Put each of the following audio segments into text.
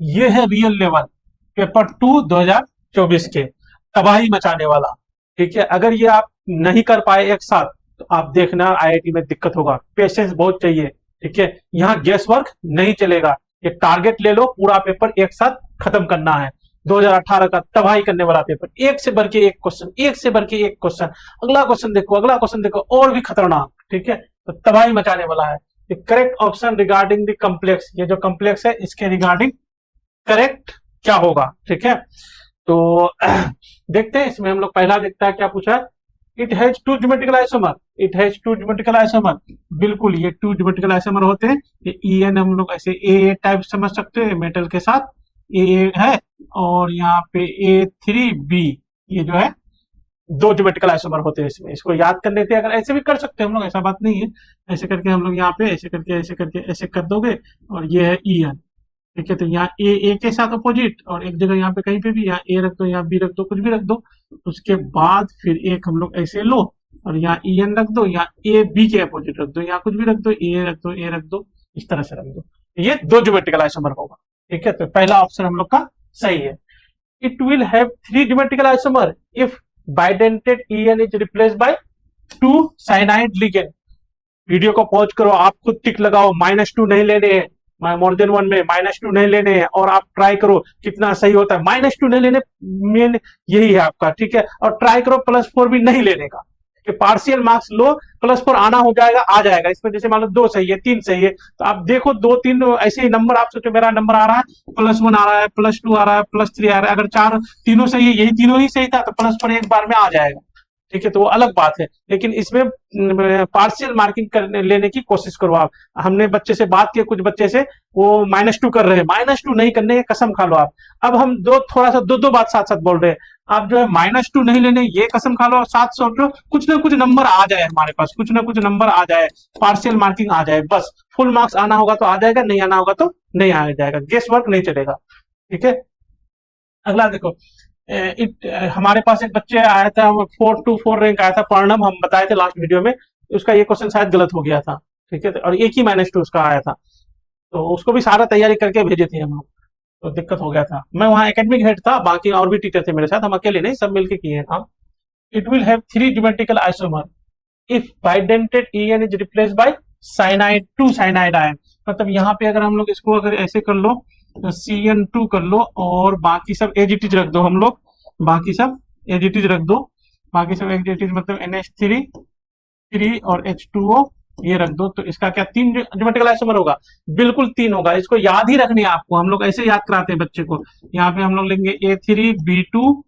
ये है real level paper 2 2024 के, तबाही मचाने वाला। ठीक है, अगर ये आप नहीं कर पाए एक साथ तो आप देखना आईआईटी में दिक्कत होगा, पेशेंस बहुत चाहिए। ठीक है, यहाँ गेस वर्क नहीं चलेगा, ये टारगेट ले लो, पूरा पेपर एक साथ खत्म करना है। 2018 का तबाही करने वाला पेपर, एक से बढ़ के एक क्वेश्चन, एक से बढ़ के एक क्वेश्चन, अगला क्वेश्चन देखो, अगला क्वेश्चन देखो, और भी खतरनाक। ठीक है, तो तबाही मचाने वाला है। Correct option regarding the complex, ये जो कम्प्लेक्स है इसके रिगार्डिंग करेक्ट क्या होगा। ठीक है, तो देखते हैं इसमें हम लोग पहला देखता है क्या पूछा है। It has two geometrical isomer, it has two geometrical isomer, बिल्कुल ये टू ज्योमेट्रिकल आइसोमर होते हैं। ये EN हम लोग ऐसे ए टाइप समझ सकते हैं, मेटल के साथ ए है, और यहाँ पे A3B, ये जो है दो ज्योमेट्रिकल आइसोमर होते हैं इसमें। इसको याद कर लेते हैं, अगर ऐसे भी कर सकते हैं हम लोग, ऐसा बात नहीं है। ऐसे करके हम लोग यहाँ पे ऐसे करके ऐसे करके ऐसे कर दोगे, और ये है EN। ठीक है, तो यहाँ ए के साथ अपोजिट, और एक जगह यहाँ पे कहीं पे भी, यहाँ ए रख दो, यहाँ बी रख दो, कुछ भी रख दो। उसके बाद फिर एक हम लोग ऐसे लो, और यहाँ EN रख दो, यहाँ ए बी के अपोजिट रख दो, यहाँ कुछ भी रख दो, ए रख दो, ए रख दो, इस तरह से रख दो। ये दो ज्योमेट्रिकल आइसोमर होगा। ठीक है, तो पहला ऑप्शन हम लोग का सही है। It will have 3 geometrical isomer if bidentate EN is replaced by 2 cyanide ligand. Video को पॉज करो, आप खुद टिक लगाओ, -2 नहीं लेने हैं, मोर देन 1 में -2 नहीं लेने हैं, और आप ट्राई करो कितना सही होता है। -2 नहीं लेने, मेन यही है आपका। ठीक है, और ट्राई करो +4 भी नहीं लेने का, कि पार्शियल मार्क्स लो, +4 आना हो जाएगा, आ जाएगा। इसमें जैसे मान लो 2 सही है, 3 सही है, तो आप देखो 2-3 ऐसे ही नंबर, आप सोचो मेरा नंबर आ रहा है +1 आ रहा है, +2 आ रहा है, +3 आ रहा है, अगर 4 तीनों सही है, यही तीनों ही सही था, तो +4 एक बार में आ जाएगा। ठीक है, तो वो अलग बात है, लेकिन इसमें पार्शियल मार्किंग करने लेने की कोशिश करो आप। हमने बच्चे से बात की, कुछ बच्चे से वो -2 कर रहे हैं, -2 नहीं करने की कसम खा लो आप। अब हम थोड़ा सा दो बात साथ साथ बोल रहे हैं। आप जो है -2 नहीं लेने, ये कसम खा लो, साथ सोचो कुछ ना कुछ नंबर आ जाए हमारे पास, कुछ ना कुछ नंबर आ जाए, पार्शियल मार्किंग आ जाए, बस। फुल मार्क्स आना होगा तो आ जाएगा, नहीं आना होगा तो नहीं आ जाएगा, गेस वर्क नहीं चलेगा। ठीक है, अगला देखो। हमारे पास एक बच्चे आया था, 424 रैंक आया था, पर्णम, हम बताए थे लास्ट वीडियो में। उसका ये क्वेश्चन शायद गलत हो गया था। ठीक है, और एक ही -2 उसका आया था, तो उसको भी सारा तैयारी करके भेजे थे हम लोग, तो दिक्कत हो गया था। मैं वहाँ एकेडमिक हेड था, बाकी और भी टीचर थे मेरे साथ, हम अकेले नहीं, सब मिलके किए हैं काम। It will have 3 geometrical isomer if bidentate EN is replaced by cyanide 2 cyanide ion. मतलब यहाँ पे अगर हम लोग इसको अगर ऐसे कर लो, CN2 कर लो, और बाकी सब एजिटीज रख दो हम लोग, बाकी सब एजिटीज रख दो, बाकी सब एजिटीज मतलब NH3 और H2O ये रख दो। तो इसका क्या 3 ज्योमेट्रिकल आइसोमर होगा? बिल्कुल 3 होगा। इसको याद ही रखनी है आपको, हम लोग ऐसे याद कराते हैं बच्चे को। यहाँ पे हम लोग लेंगे A3B2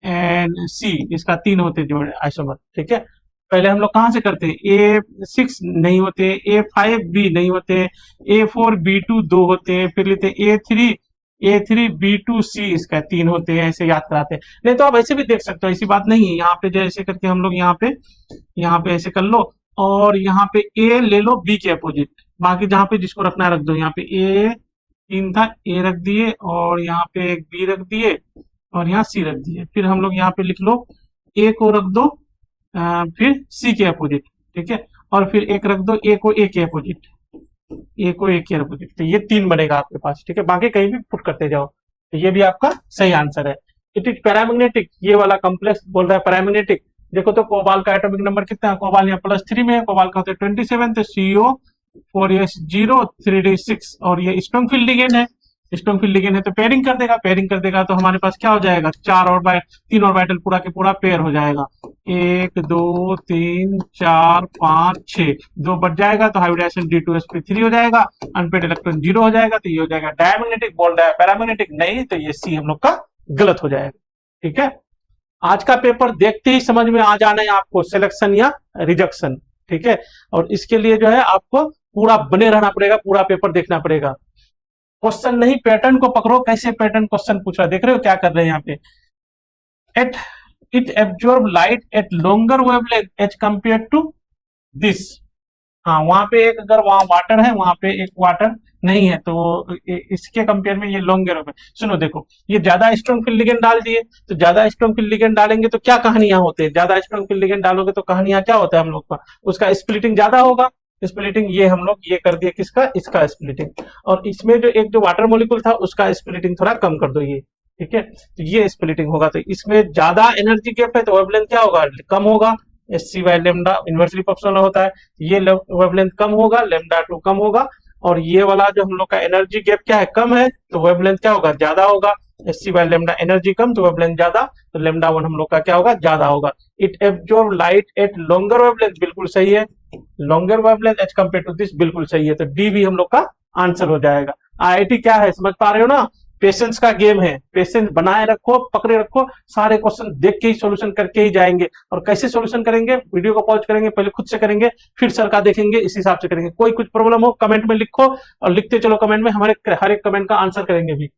एंड C, इसका 3 होते हैं आइसोमर। ठीक है, पहले हम लोग कहां से करते हैं, A6 नहीं होते, A5B नहीं होते, A4B2 2 होते हैं, फिर लेते हैं A3B2C, इसका 3 होते हैं, ऐसे याद कराते हैं। नहीं तो आप ऐसे भी देख सकते हो, ऐसी बात नहीं है। यहाँ पे जैसे करके हम लोग यहाँ पे ऐसे कर लो, और यहाँ पे A ले लो B के अपोजिट, बाकी जहाँ पे जिसको रखना रख दो। यहाँ पे A 3 था, A रख दिए, और यहाँ पे एक B रख दिए, और यहाँ C रख दिए। फिर हम लोग यहाँ पे लिख लो, A को रख दो फिर C के अपोजिट। ठीक है, और फिर एक रख दो A को A के अपोजिट, A को A के अपोजिट। तो ये 3 बनेगा आपके पास। ठीक है, बाकी कहीं भी पुट करते जाओ। तो ये भी आपका सही आंसर है। इट इज पैरामैग्नेटिक, ये वाला कॉम्प्लेक्स बोल रहा है पैरामैग्नेटिक। देखो तो कोबाल का एटॉमिक नंबर कितना है, कोबाल यहाँ +3 में है, कोबाल का होता है 27, तो CO4S0 3D6, और ये स्ट्रॉन्ग फील्ड लिगेंड है, स्ट्रॉन्ग फील्ड लिगेंड है, तो पेयरिंग कर देगा, तो हमारे पास क्या हो जाएगा, 3 ऑर्बिटल पूरा के पूरा पेयर हो जाएगा। 1 2 3 4 5 6, 2 बच जाएगा, तो हाइब्रिडाइजेशन D2sp3 हो जाएगा, अनपेड इलेक्ट्रॉन 0 हो जाएगा, तो ये हो जाएगा डायमैग्नेटिक। बोल रहा है पैरामैग्नेटिक नहीं, तो ये C हम लोग का गलत हो जाएगा। ठीक है, आज का पेपर देखते ही समझ में आ जाना है आपको, सिलेक्शन या रिजेक्शन। ठीक है, और इसके लिए जो है आपको पूरा बने रहना पड़ेगा, पूरा पेपर देखना पड़ेगा। क्वेश्चन नहीं, पैटर्न को पकड़ो, कैसे पैटर्न क्वेश्चन पूछ रहा है, देख रहे हो क्या कर रहे हैं यहाँ पे। At it absorb light at longer wavelength as compare to this. हाँ, वहां पे एक, अगर वहां वाटर है, वहां पे एक वाटर नहीं है, तो इसके कंपेयर में ये लॉन्गर में। सुनो देखो, ये ज्यादा स्ट्रॉन्ग फील्ड लिगेंड डाल दिए, तो ज्यादा स्ट्रॉन्ग फील्ड लिगेंड डालेंगे तो क्या कहानियां होते हैं, ज्यादा स्ट्रॉन्ग फील्ड लिगेंड डालोगे तो कहानियां क्या होता है हम लोग का, उसका स्प्लिटिंग ज्यादा होगा, स्प्लिटिंग ये हम लोग ये कर दिए किसका, इसका स्प्लिटिंग। और इसमें जो एक जो वाटर मॉलिक्यूल था उसका स्प्लिटिंग थोड़ा कम कर दो ये, ठीक है। तो ये स्प्लिटिंग होगा, तो इसमें ज्यादा एनर्जी गैप है तो वेवलेंथ क्या होगा, कम होगा। S C by lambda inversely proportional होता है, ये वेवलेंथ कम होगा, लेमडा टू कम होगा। और ये वाला जो हम लोग का एनर्जी गैप क्या है, कम है, तो वेवलेंथ क्या होगा, ज्यादा होगा। S C by lambda energy कम तो वेवलेंथ ज्यादा, तो लेमडा वन हम लोग का क्या होगा, ज्यादा होगा। It absorb light at longer wavelength, बिल्कुल सही है। Longer wavelength as compare to this, बिल्कुल सही है। तो डी भी हम लोग का आंसर हो जाएगा। आईआईटी क्या है समझ पा रहे हो ना, पेशेंस का गेम है, पेशेंस बनाए रखो, पकड़े रखो, सारे क्वेश्चन देख के ही सॉल्यूशन करके ही जाएंगे। और कैसे सॉल्यूशन करेंगे, वीडियो को पॉज करेंगे, पहले खुद से करेंगे, फिर सर का देखेंगे, इस हिसाब से करेंगे। कोई कुछ प्रॉब्लम हो कमेंट में लिखो, और लिखते चलो कमेंट में, हमारे हर एक कमेंट का आंसर करेंगे भी।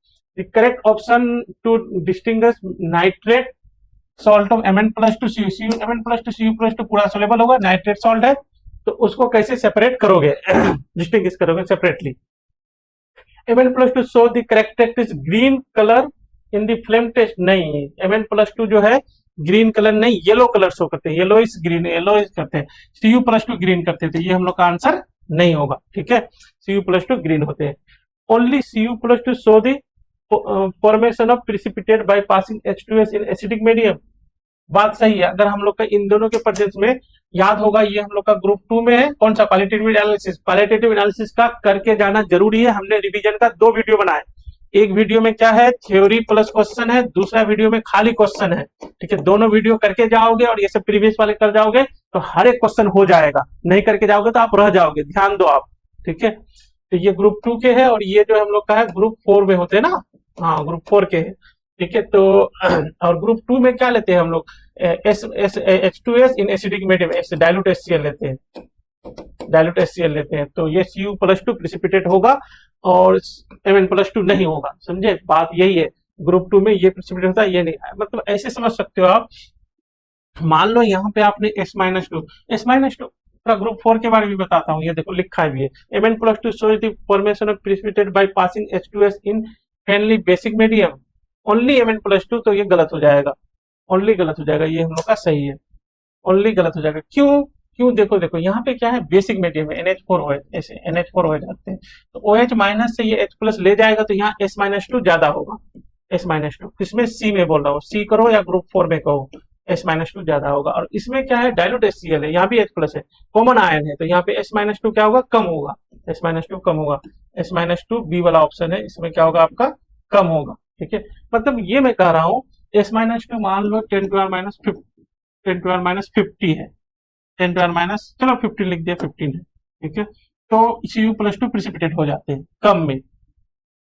Correct option to distinguish nitrate salt of Mn+2 CuCu, Mn+2 Cu+2 पूरा सोलेबल होगा, नाइट्रेट सॉल्ट है, तो उसको कैसे सेपरेट करोगे डिस्टिंग्विश करोगे separately. Mn+2 show the characteristics green colour in the flame test, नहीं Mn+2 जो है ग्रीन कलर नहीं, येलो कलर शो करते हैं, येलोइश ग्रीन, येलोइश करते हैं। Cu+2 ग्रीन करते थे, ये हम लोग का आंसर नहीं होगा, ठीक है। Cu+2 ग्रीन होते हैं। Only Cu+2 show the formation of precipitate by passing H2S in acidic medium, बात सही है। अगर हम लोग का इन दोनों के प्रेजेंस में, याद होगा ये हम लोग का ग्रुप 2 में है, कौन सा, क्वालिटेटिव एनालिसिस। क्वालिटेटिव एनालिसिस का करके जाना जरूरी है। हमने रिवीजन का 2 वीडियो बनाए, एक वीडियो में क्या है, थ्योरी प्लस क्वेश्चन है, दूसरा वीडियो में खाली क्वेश्चन है, ठीक है। दोनों वीडियो करके जाओगे और ये सब प्रीवियस वाले कर जाओगे तो हर एक क्वेश्चन हो जाएगा, नहीं करके जाओगे तो आप रह जाओगे, ध्यान दो आप, ठीक है। तो ये ग्रुप 2 के है, और ये जो हम लोग का है ग्रुप 4 में होते हैं ना, हाँ ग्रुप 4 के है, ठीक है। तो और ग्रुप 2 में क्या लेते हैं हम लोग, H2S in acidic medium, dilute HCl लेते हैं, डाइल्यूट HCl लेते हैं। तो ये Cu+2 प्रिसिपिटेट होगा और Mn+2 नहीं होगा, समझे, बात यही है। ग्रुप 2 में ये प्रिसिपिटेट होता है, ये नहीं, मतलब ऐसे समझ सकते हो आप। मान लो यहाँ पे आपने S-2 का ग्रुप 4 के बारे में बताता हूँ, ये देखो लिखा है भी है, Mn+2 shows the formation of precipitate by passing H2S in friendly basic medium, only Mn+2, तो ये गलत हो जाएगा, ओनली गलत हो जाएगा, ये हम लोग का सही है, ओनली गलत हो जाएगा। क्यों, क्यों, देखो देखो यहाँ पे क्या है, बेसिक मीडियम है, NH4OH, ऐसे NH4OH जाते हैं, तो OH माइनस से ये H+ ले जाएगा, तो यहाँ S-2 ज्यादा होगा, S-2, इसमें C में बोल रहा हूँ, C करो या ग्रुप 4 में कहो, S-2 ज्यादा होगा। और इसमें क्या है, डाइल्यूट HCl है, यहाँ भी H+ है, कॉमन आयन है, तो यहाँ पे S-2 क्या होगा, कम होगा, S-2 कम होगा, S-2 B वाला ऑप्शन है, इसमें क्या होगा आपका, कम होगा, ठीक है। मतलब ये मैं कह रहा हूँ, S-2 मान लो 10⁻⁻50 है, 10⁻⁻, चलो 50 लिख दिया, 15 है, ठीक है। तो Cu+2 प्रिसिपिटेट हो जाते हैं कम में,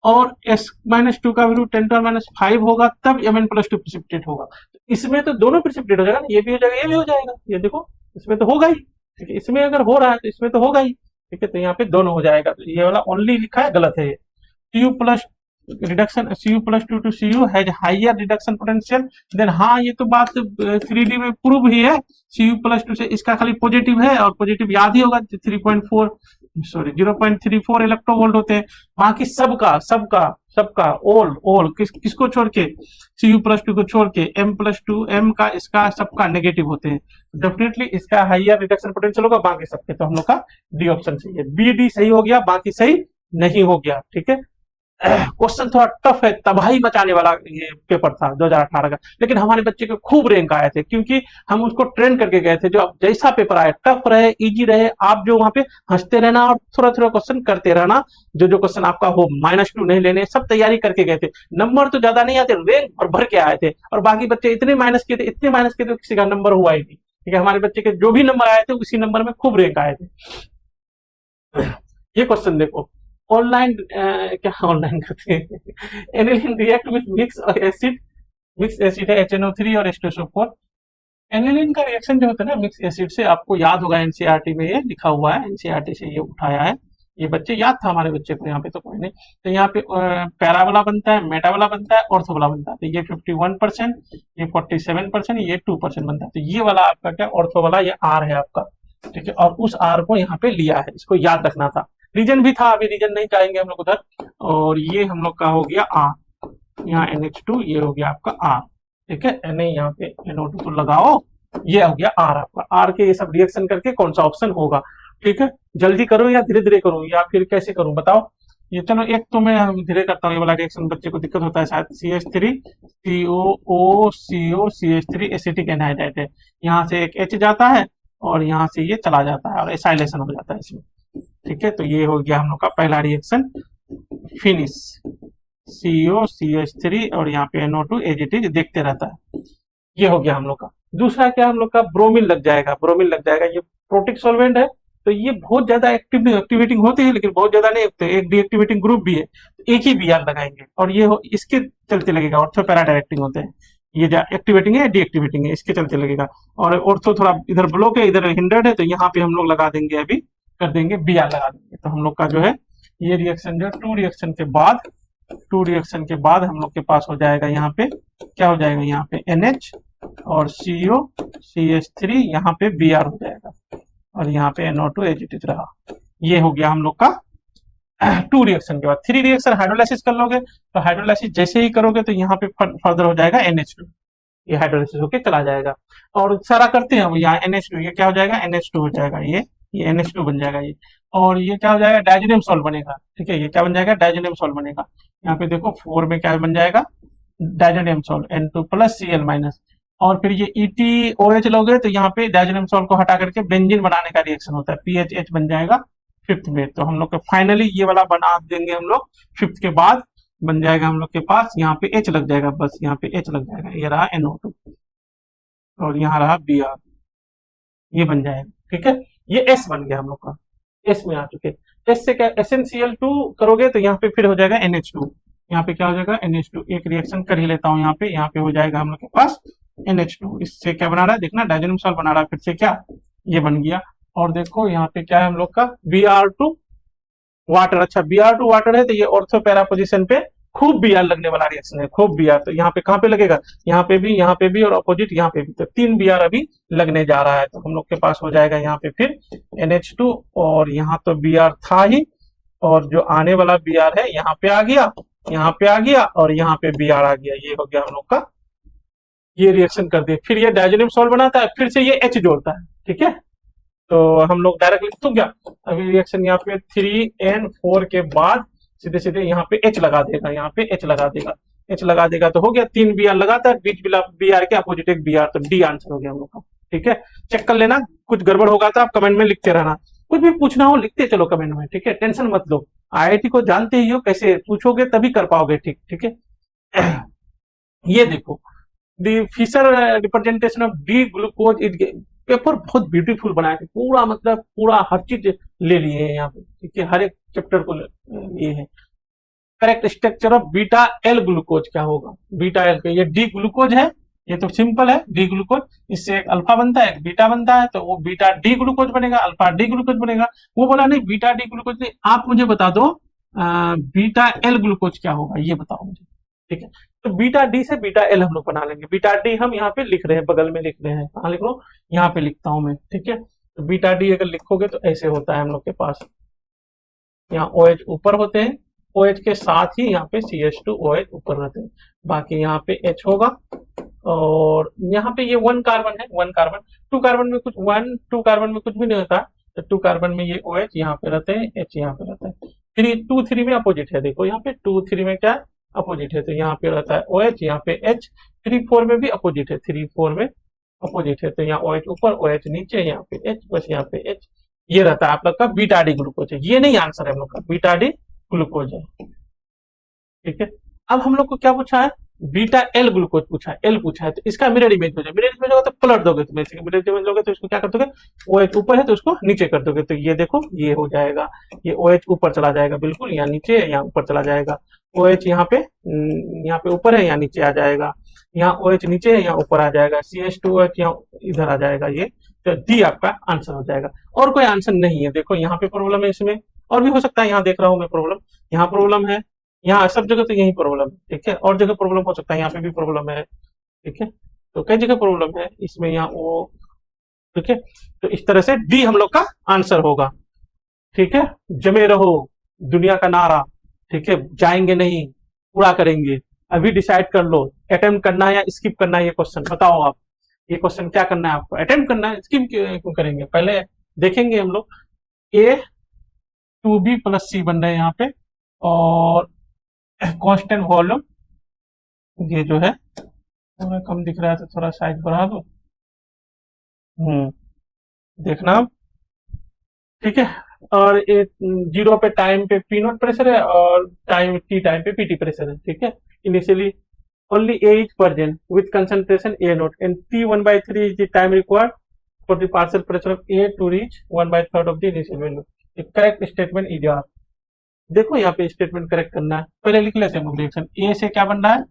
और S-2 का वैल्यू 10⁻⁵ होगा, तब Mn+2 प्रिसिपिटेट होगा। इसमें तो दोनों प्रिसिपिटेट हो जाएगा, ये भी हो जाएगा, ये भी हो जाएगा, ये देखो इसमें तो होगा ही, ठीक है, इसमें अगर हो रहा है तो इसमें तो होगा ही, ठीक है। तो यहाँ पे दोनों हो जाएगा, तो ये वाला ओनली लिखा है, गलत है ये। Reduction Cu+2 to Cu has higher reduction potential than, हाँ ये तो बात 3D में प्रूव ही है, Cu+2 से इसका खाली पॉजिटिव है, और पॉजिटिव याद ही होगा 0.34 इलेक्ट्रोवोल्ट होते हैं, बाकी सबका ऑल किसको छोड़ के, Cu+2 को छोड़ के, M+2 M का इसका सबका नेगेटिव होते हैं, डेफिनेटली इसका हायर रिडक्शन पोटेंशियल होगा, बाकी सबके। तो हम लोग का डी ऑप्शन सही है, बी डी सही हो गया, बाकी सही नहीं हो गया, ठीक है। क्वेश्चन थोड़ा टफ है, तबाही मचाने वाला ये पेपर था 2018 का, लेकिन हमारे बच्चे के खूब रैंक आए थे, क्योंकि हम उसको ट्रेन करके गए थे। जो अब जैसा पेपर आए, टफ रहे इजी रहे, आप जो वहां पे हंसते रहना और थोड़ा थोड़ा क्वेश्चन करते रहना, जो क्वेश्चन आपका हो, -2 नहीं लेने, सब तैयारी करके गए थे। नंबर तो ज्यादा नहीं आते, रैंक और भर के आए थे, और बाकी बच्चे इतने माइनस किए थे, इतने माइनस किए थे, किसी का नंबर हुआ ही नहीं, ठीक है। हमारे बच्चे के जो भी नंबर आए थे उसी नंबर में खूब रैंक आए थे। ये क्वेश्चन देखो, ऑनलाइन क्या ऑनलाइन करते हैं, aniline react with mix acid है HNO3 और H2SO4। एनिलीन का रिएक्शन जो होता है ना मिक्स एसिड से, आपको याद होगा एनसीईआरटी में ये लिखा हुआ है, एनसीईआरटी से ये उठाया है, ये बच्चे याद था हमारे बच्चे को, यहाँ पे तो कोई नहीं। तो यहाँ पे पैराबोला बनता है, मेटाबोला बनता है, ऑर्थोबोला बनता है, तो ये 51%, ये 47%, ये 2% बनता है। तो ये वाला आपका क्या, ऑर्थोबोला, ये R है आपका, ठीक है। और उस R को यहाँ पे लिया है, इसको याद रखना था। रीजन भी था, अभी रीजन नहीं चाहेंगे हम लोग उधर। और ये हम लोग का हो गया R, यहाँ NH2, ये हो गया आपका R, ठीक है। नहीं यहाँ पे NO2 तो लगाओ, ये हो गया R आपका। R के ये सब रिएक्शन करके कौन सा ऑप्शन होगा, ठीक है, जल्दी करूं या धीरे धीरे करूं या फिर कैसे करूं बताओ। ये चलो एक तो मैं धीरे करता हूँ, ये वाला रिएक्शन बच्चे को दिक्कत होता है शायद। CH3 COO CH3 acetic anhydride है, यहाँ से एक H जाता है और यहाँ से ये चला जाता है और एसाइलेशन हो जाता है इसमें। ठीक है, तो ये हो गया हम लोग का पहला रिएक्शन फिनिश। COCH3 और यहाँ पे NO2 एज इट इज देखते रहता है। ये हो गया हम लोग का। दूसरा क्या हम लोग का ब्रोमीन लग जाएगा, ब्रोमीन लग जाएगा। ये प्रोटिक सॉल्वेंट है, तो ये बहुत ज्यादा एक्टिवेटिंग होती है लेकिन बहुत ज्यादा नहीं, तो एक डीएक्टिवेटिंग ग्रुप भी है, तो एक ही बीआर लगाएंगे और ये इसके चलते लगेगा। ऑर्थो पैरा डायरेक्टिंग होते हैं, ये एक्टिवेटिंग है डीएक्टिवेटिंग है, इसके चलते लगेगा। और ऑर्थो थोड़ा इधर ब्लॉक है इधर हिंडर्ड है, तो यहाँ पे हम लोग लगा देंगे, अभी कर देंगे बीआर लगा देंगे। तो हम लोग का जो है ये रिएक्शन जो टू रिएक्शन के बाद हम लोग के पास हो जाएगा, यहाँ पे क्या हो जाएगा, यहाँ पे NH और COCH3, यहाँ पे Br हो जाएगा और यहाँ पे NO2 एज इट इज रहा। ये हो गया हम लोग का टू रिएक्शन के बाद। थ्री रिएक्शन हाइड्रोलाइसिस कर लोगे, तो हाइड्रोलाइसिस जैसे ही करोगे तो यहाँ पे फर्दर हो जाएगा NH2, ये हाइड्रोलाइसिस होके चला जाएगा। और सारा करते हैं यहाँ NH2, ये क्या हो जाएगा NH2 हो जाएगा, ये NH2 बन जाएगा ये। और ये क्या हो जाएगा डायजोनियम सॉल्ट बनेगा। ठीक है, ये क्या बन जाएगा डायजोनियम सॉल्ट बनेगा। यहाँ पे देखो 4 में क्या बन जाएगा डायजोनियम सॉल्ट N2+Cl-। और फिर ये ETOH लोगे तो यहाँ पे डायजोनियम सॉल्ट को हटा करके बेंजीन बनाने का रिएक्शन होता है, PHH बन जाएगा फिफ्थ में। तो हम लोग को फाइनली ये वाला बना देंगे हम लोग फिफ्थ के बाद, बन जाएगा हम लोग के पास यहाँ पे H लग जाएगा, बस यहाँ पे H लग जाएगा, ये रहा NO2 और यहाँ रहा Br, ये बन जाएगा। ठीक है, ये S बन गया हम लोग का, S में आ चुके। S से क्या SnCl2 करोगे तो यहाँ पे फिर हो जाएगा NH2, यहाँ पे क्या हो जाएगा NH2। एक रिएक्शन कर ही लेता हूँ, यहाँ पे हो जाएगा हम लोग के पास NH2। इससे क्या बना रहा है देखना, डायजोनियम सॉल्ट बना रहा है, फिर से क्या ये बन गया। और देखो यहाँ पे क्या है हम लोग का Br2 वाटर। अच्छा Br2 वाटर है तो ये ऑर्थो पैरा पोजीशन पे खूब Br लगने वाला रिएक्शन है, खूब Br। तो यहाँ पे कहाँ पे लगेगा, यहाँ पे भी और अपोजिट यहाँ पे भी, तो 3 Br अभी लगने जा रहा है। तो हम लोग के पास हो जाएगा यहाँ पे फिर NH2 और यहाँ तो Br था ही, और जो आने वाला Br है यहाँ पे आ गया, यहाँ पे आ गया और यहाँ पे Br आ गया। ये हो गया हम लोग का, ये रिएक्शन कर दिए। फिर ये डायजोनियम सॉल्ट बनाता है, फिर से ये H जोड़ता है। ठीक है, तो हम लोग डायरेक्ट लिख दूं क्या, अभी रिएक्शन यहाँ पे 3N4 के बाद सीधे सीधे यहाँ पे H लगा देगा, यहाँ पे H लगा देगा, H लगा देगा तो हो गया। 3 Br लगाता है, बीच Br के अपोजिट एक Br, तो D आंसर हो गया हम लोग का। ठीक है, चेक कर लेना, कुछ गड़बड़ होगा तो आप कमेंट में लिखते रहना, कुछ भी पूछना हो लिखते चलो कमेंट में। ठीक है, टेंशन मत लो, IIT को जानते ही हो, कैसे पूछोगे तभी कर पाओगे। ठीक है ये देखो the Fischer representation of D glucose it, paper बहुत ब्यूटीफुल बनाया है, पूरा मतलब पूरा हर चीज ले लिए हैं यहाँ पे। ठीक है, हर एक चैप्टर को लिए हैं। Correct structure of beta L glucose क्या होगा, बीटा एल, ये डी ग्लूकोज है, ये तो सिंपल है डी ग्लूकोज, इससे एक अल्फा बनता है एक बीटा बनता है, तो वो बीटा डी ग्लूकोज बनेगा, अल्फा डी ग्लूकोज बनेगा। वो बोला नहीं बीटा डी ग्लूकोज नहीं, आप मुझे बता दो बीटा एल ग्लूकोज क्या होगा, ये बताओ मुझे। ठीक है, तो बीटा डी से बीटा एल हम लोग बना लेंगे। बीटा डी हम यहाँ पे लिख रहे हैं, बगल में लिख रहे हैं, कहाँ लिख लो, यहाँ पे लिखता हूं मैं। ठीक है, तो बीटा डी अगर लिखोगे तो ऐसे होता है हम लोग के पास, यहाँ OH ऊपर होते हैं, OH के साथ ही यहाँ पे CH2 OH ऊपर रहते हैं, बाकी यहाँ पे H होगा। और यहाँ पे ये 1 कार्बन है, 1 कार्बन, 2 कार्बन में कुछ 2 कार्बन में कुछ भी नहीं होता, तो 2 कार्बन में ये OH यहाँ पे रहते हैं, H यहाँ पे रहता है। 2 3 में अपोजिट है, देखो यहाँ पे 2 3 में क्या अपोजिट है, तो यहाँ पे रहता है OH, यहाँ पे H। 3 4 में भी अपोजिट है, 3 4 में अपोजिट है, तो यहाँ OH ऊपर OH नीचे, यहाँ पे H, बस यहाँ पे H। ये रहता है आप लोग का बीटा डी ग्लूकोज है, ये नहीं आंसर है हम लोग का, बीटा डी ग्लूकोज है। ठीक है, अब हम लोग को क्या पूछा है, बीटा एल ग्लूकोज पूछा है, एल पूछा है, तो इसका मिरर इमेज हो जाए, मिरर इमेज होगा तो पलट दोगे, तुम मिरर इमेज लोगे तो इसको क्या कर दोगे, OH ऊपर है तो उसको नीचे कर दोगे, तो ये देखो ये हो जाएगा, ये OH ऊपर चला जाएगा बिल्कुल, यहाँ नीचे यहाँ ऊपर चला जाएगा, OH यहाँ पे ऊपर है यहाँ नीचे आ जाएगा, यहाँ OH नीचे है यहाँ ऊपर आ जाएगा, CH2OH यहाँ इधर आ जाएगा, ये तो डी आपका आंसर हो जाएगा। और कोई आंसर नहीं है, देखो यहाँ पे प्रॉब्लम है, इसमें और भी हो सकता है, यहाँ देख रहा हूँ मैं प्रॉब्लम, यहाँ प्रॉब्लम है, यहाँ सब जगह तो यही प्रॉब्लम है। ठीक है, और जगह प्रॉब्लम हो सकता है, यहाँ पे भी प्रॉब्लम है। ठीक है, तो कई जगह प्रॉब्लम है इसमें, यहाँ वो। ठीक है, तो इस तरह से डी हम लोग का आंसर होगा। ठीक है, जमे रहो दुनिया का नारा, ठीक है, जाएंगे नहीं पूरा करेंगे, अभी डिसाइड कर लो, अटेम्प्ट करना है या स्किप करना है, ये क्वेश्चन बताओ आप, ये क्वेश्चन क्या करना है आपको, अटेम्प्ट करना है, स्किप क्यों करेंगे, पहले देखेंगे हम लोग। ए टू बी प्लस सी बन रहा है यहाँ पे, और कांस्टेंट वॉल्यूम ये जो है थोड़ा कम दिख रहा है तो थोड़ा साइज बढ़ा दो। देखना आप, ठीक है। और ये जीरो पे टाइम पे पी नोट प्रेशर है और टी टाइम पे पीटी प्रेशर है, ठीक है। Initially only A is present with concentration A naught and T1/3 is the time required for the partial pressure of A to reach 1/3 of the initial value. The correct statement is R. देखो यहाँ पे statement correct करना है, पहले लिख लेते हैं हम रिएक्शन। ए से क्या बन रहा है,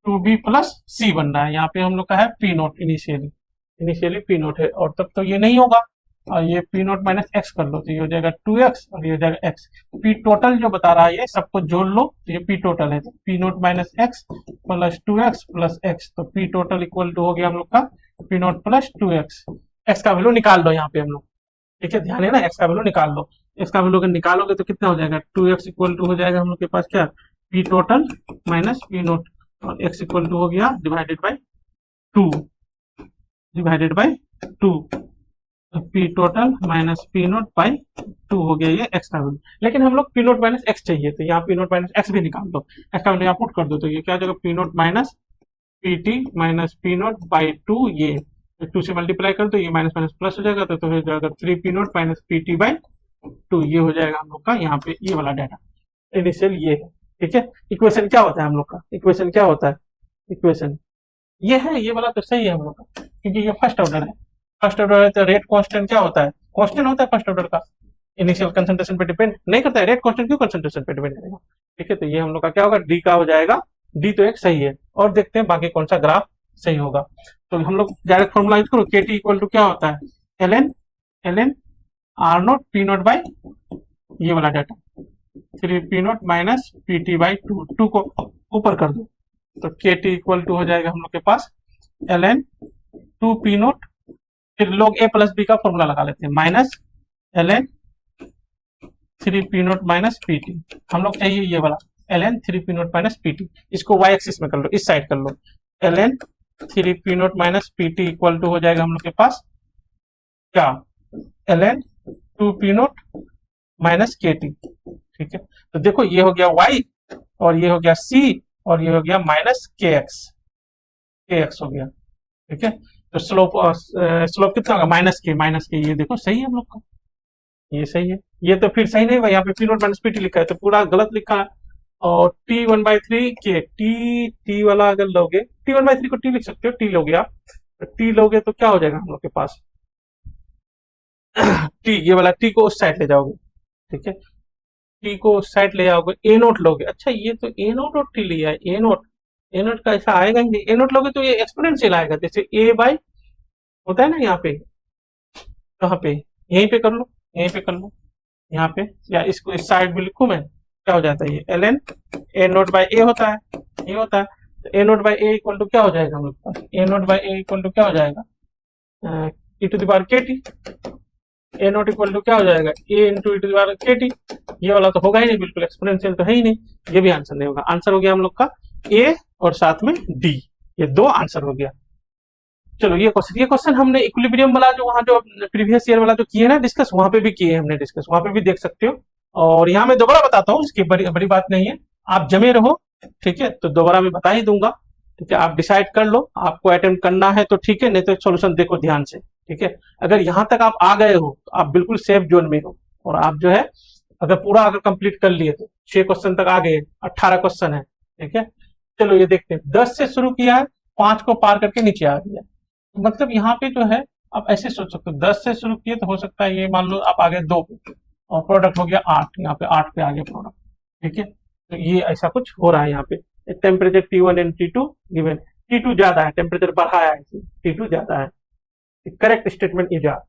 2B प्लस सी बन रहा है। यहाँ पे हम लोग का है P note, initially P note है, और तब तो ये नहीं होगा, और ये पी नोट माइनस एक्स कर लो तो ये हो जाएगा 2x और ये हो जाएगा एक्स। पी टोटल जो बता रहा है ये सबको जोड़ लो तो ये पी टोटल है, तो P naught minus x plus 2x plus x, तो पी टोटल इक्वल टू हो गया हम लोग का P note plus 2x। X का वैल्यू निकाल लो यहाँ पे हम लोग, ठीक है, ध्यान है ना, एक्स का वैल्यू निकाल लो। एक्स का वैल्यू अगर निकालोगे तो कितना हो जाएगा, 2x इक्वल टू हो जाएगा हम लोग के पास क्या, P total minus P note, और x इक्वल टू हो गया divided by 2 P total minus P naught by 2 हो गया ये एक्स का वैल्यू। लेकिन हम लोग पी नोट माइनस एक्स चाहिए, तो यहाँ पी नोट माइनस एक्स भी निकाल दो, एक्स का वैल्यू यहाँ पुट कर दो, तो ये क्या हो जाएगा, P naught minus P T minus P naught by 2, ये 2 से मल्टीप्लाई कर दो, ये माइनस माइनस प्लस हो जाएगा, तो हो जाएगा 3 P naught minus P T by 2, ये हो जाएगा हम लोग का यहाँ पे ये वाला डाटा इनिशियल ये है, ठीक है। इक्वेशन क्या होता है हम लोग का, इक्वेशन क्या होता है, इक्वेशन ये है, ये वाला तो सही है हम लोग का, क्योंकि ये फर्स्ट ऑर्डर है। फर्स्ट ऑर्डर है तो रेट कांस्टेंट क्या होता है, कांस्टेंट होता है फर्स्ट ऑर्डर का, इनिशियल कंसंट्रेशन पे डिपेंड नहीं करता है, रेट कांस्टेंट क्यों कंसंट्रेशन पे डिपेंड करेगा, ठीक है। तो ये हम लोग का क्या होगा, डी का हो जाएगा, डी तो एक सही है, और देखते हैं बाकी कौन सा ग्राफ सही होगा। तो हम लोग डायरेक्ट फॉर्मुला यूज करो, के टी इक्वल टू क्या होता है, L N R naught P naught by ये वाला data 3 P naught minus P T by 2 को ऊपर कर दो, तो के टी इक्वल टू हो जाएगा हम लोग के पास एल एन 2 पी नोट, फिर लोग ए प्लस बी का फॉर्मूला लगा लेते हैं, minus L N 3 P naught minus P T, हम लोग चाहिए ये वाला L N 3 P naught minus P T, इसको वाई एक्सिस में कर लो, इस साइड कर लो, L N 3 P naught minus P T equal to हो जाएगा हम लोग के पास क्या, L N 2 P naught minus के टी, ठीक है। तो देखो ये हो गया y और ये हो गया c और ये हो गया माइनस के एक्स हो गया, ठीक है। तो स्लोप कितना होगा, माइनस के, ये देखो सही है हम लोग का, ये सही है। ये तो फिर सही नहीं हुआ, यहाँ पे P naught minus P T लिखा है तो पूरा गलत लिखा है, और टी 1/3 के टी वाला अगर लोगे, टी 1/3 को टी लिख सकते हो, टी लोगे आप, टी लोगे तो क्या हो जाएगा हम लोग के पास टी, ये वाला टी को उस साइड ले जाओगे, ठीक है, टी को उस साइड ले जाओगे, ए नोट लोगे, अच्छा ये तो ए नोट और टी लिया है, ए नोट का ऐसा आएगा ही नहीं, ए नोट लोगे तो ये एक्सपोनेंशियल आएगा, जैसे ए बाई होता है ना यहाँ पे, कहाँ पे, यहीं पे कर लो, यहीं पे कर लो, यहाँ पे, या इसको इस साइड में लिखूं मैं, क्या हो जाता है ये L N A naught by A होता है, ये होता है, तो A naught by A equal to क्या हो जाएगा हम लोग के पास, A naught by A equal to क्या हो जाएगा, E to the power K T, A naught equal to क्या हो जाएगा, A into E to the power K T, ये वाला तो होगा ही नहीं, बिल्कुल एक्सपोनेंशियल तो है ही नहीं, ये भी आंसर नहीं होगा। आंसर हो गया हम लोग का ए और साथ में डी, ये दो आंसर हो गया। चलो ये क्वेश्चन हमने इक्विलिब्रियम वाला जो वहाँ जो प्रीवियस ईयर वाला जो किए ना डिस्कस, वहां पे भी किए हमने डिस्कस, वहां पे भी देख सकते हो, और यहाँ मैं दोबारा बताता हूँ, इसकी बड़ी बात नहीं है, आप जमे रहो, ठीक है, तो दोबारा मैं बता ही दूंगा, ठीक है। आप डिसाइड कर लो, आपको अटेम्प्ट करना है तो ठीक है, नहीं तो सोल्यूशन देखो ध्यान से, ठीक है। अगर यहाँ तक आप आ गए हो तो आप बिल्कुल सेफ जोन में हो, और आप जो है अगर कंप्लीट कर लिए तो 6 क्वेश्चन तक आ गए, 18 क्वेश्चन है, ठीक है। चलो ये देखते हैं, 10 से शुरू किया है, 5 को पार करके नीचे आ गया, मतलब यहाँ पे जो है आप ऐसे सोच सकते हो, 10 से शुरू किए तो हो सकता है ये मान लो आप आ गए 2 पे, और प्रोडक्ट हो गया 8, यहाँ पे 8 पे आ गया प्रोडक्ट, ठीक है। तो ये ऐसा कुछ हो रहा है यहाँ पे, temperature T1 and T2 given, T2 ज्यादा है, टेम्परेचर बढ़ाया है, T2 ज्यादा है, correct statement is R,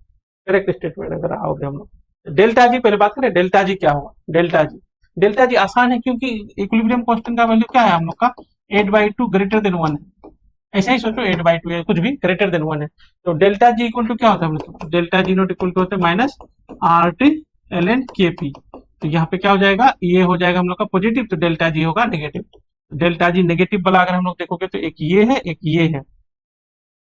correct statement अगर आओगे हम लोग। डेल्टा जी पहले बात करें, डेल्टा जी क्या हुआ, डेल्टा जी आसान है, क्योंकि इक्विलिब्रियम कांस्टेंट का वैल्यू क्या है हम लोग का, 8/2 ग्रेटर देन 1 है, ऐसा ही सोचो 8/2 है, कुछ भी ग्रेटर देन 1 है, तो डेल्टा जी इक्वल टू क्या होता है हम लोग, delta G naught equal to होता है minus R T L N K P, तो यहाँ पे क्या हो जाएगा, ये हो जाएगा हम लोग का पॉजिटिव, तो डेल्टा जी होगा नेगेटिव, डेल्टा जी नेगेटिव वाला अगर हम लोग देखोगे तो एक ये है, एक ये है।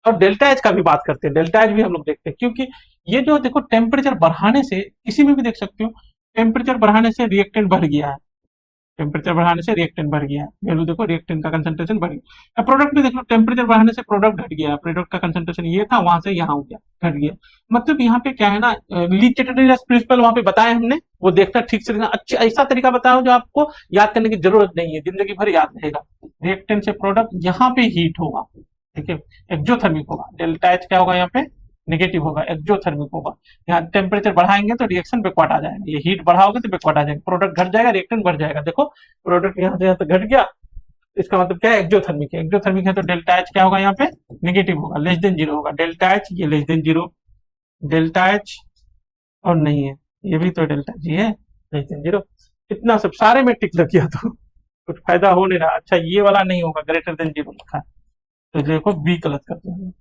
और डेल्टा एच का भी बात करते हैं, डेल्टा एच भी हम लोग देखते हैं, क्योंकि ये जो देखो टेम्परेचर बढ़ाने से, किसी में भी देख सकते हो, टेम्परेचर बढ़ाने से रिएक्टेंट बढ़ गया है, टेम्परेचर बढ़ाने से रिएक्टेंट बढ़ गया है, वैल्यू देखो रिएक्टेंट का कंसंट्रेशन बढ़ गया। अब प्रोडक्ट में देख लो, टेम्परेचर बढ़ाने से प्रोडक्ट घट गया, प्रोडक्ट का कंसंट्रेशन ये था, वहां से यहाँ हो गया, घट गया। मतलब यहाँ पे क्या है ना, लीचेटेडनेस प्रिंसिपल वहां पे बताया हमने, वो देखना ठीक से देखना, अच्छा ऐसा तरीका बताया जो आपको याद करने की जरूरत नहीं है, जिंदगी भर याद रहेगा। रिएक्टेंट से प्रोडक्ट यहाँ पे हीट होगा, ठीक है, एक्जोथर्मिक होगा, डेल्टा एच क्या होगा यहाँ पे, नेगेटिव होगा, एक्जोथर्मिक होगा। यहाँ टेम्परेचर बढ़ाएंगे तो रिएक्शन बैकवर्ड आ जाएगा, ये हीट बढ़ाओगे तो बैकवर्ड आ जाएगा, प्रोडक्ट घट जाएगा, रिएक्टेंट बढ़ जाएगा। देखो प्रोडक्ट यहाँ से यहाँ तक घट गया, इसका मतलब क्या है, एक्जोथर्मिक है, एक्जोथर्मिक है तो डेल्टा एच क्या होगा यहाँ पे, नेगेटिव होगा, लेस देन जीरो होगा, डेल्टा एच ये less than zero, delta H और नहीं है, ये भी तो डेल्टा जी है, लेस देन जीरो। इतना सब सारे में टिक लग गया तो कुछ फायदा हो नहीं रहा। अच्छा ये वाला नहीं होगा, ग्रेटर देन जीरो लिखा है, तो देखो बी गलत करते हैं,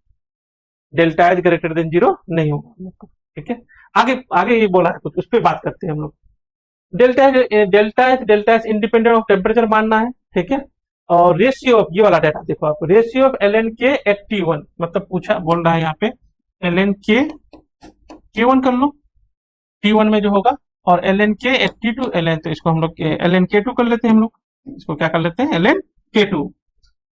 delta H greater than zero नहीं होगा हम लोग को, ठीक है। आगे आगे ये बोला है कुछ, उस पर बात करते हैं हम लोग। Delta H independent of temperature मानना है, ठीक है। और रेशियो ऑफ, ये वाला डाटा देखो आप, ratio of L N K at T one, मतलब पूछा बोल रहा है यहाँ पे एल एन के वन कर लो, टी वन में जो होगा, और L N K at T two L N, तो इसको हम लोग एल एन के टू कर लेते हैं, हम लोग इसको क्या कर लेते हैं, एल एन के टू,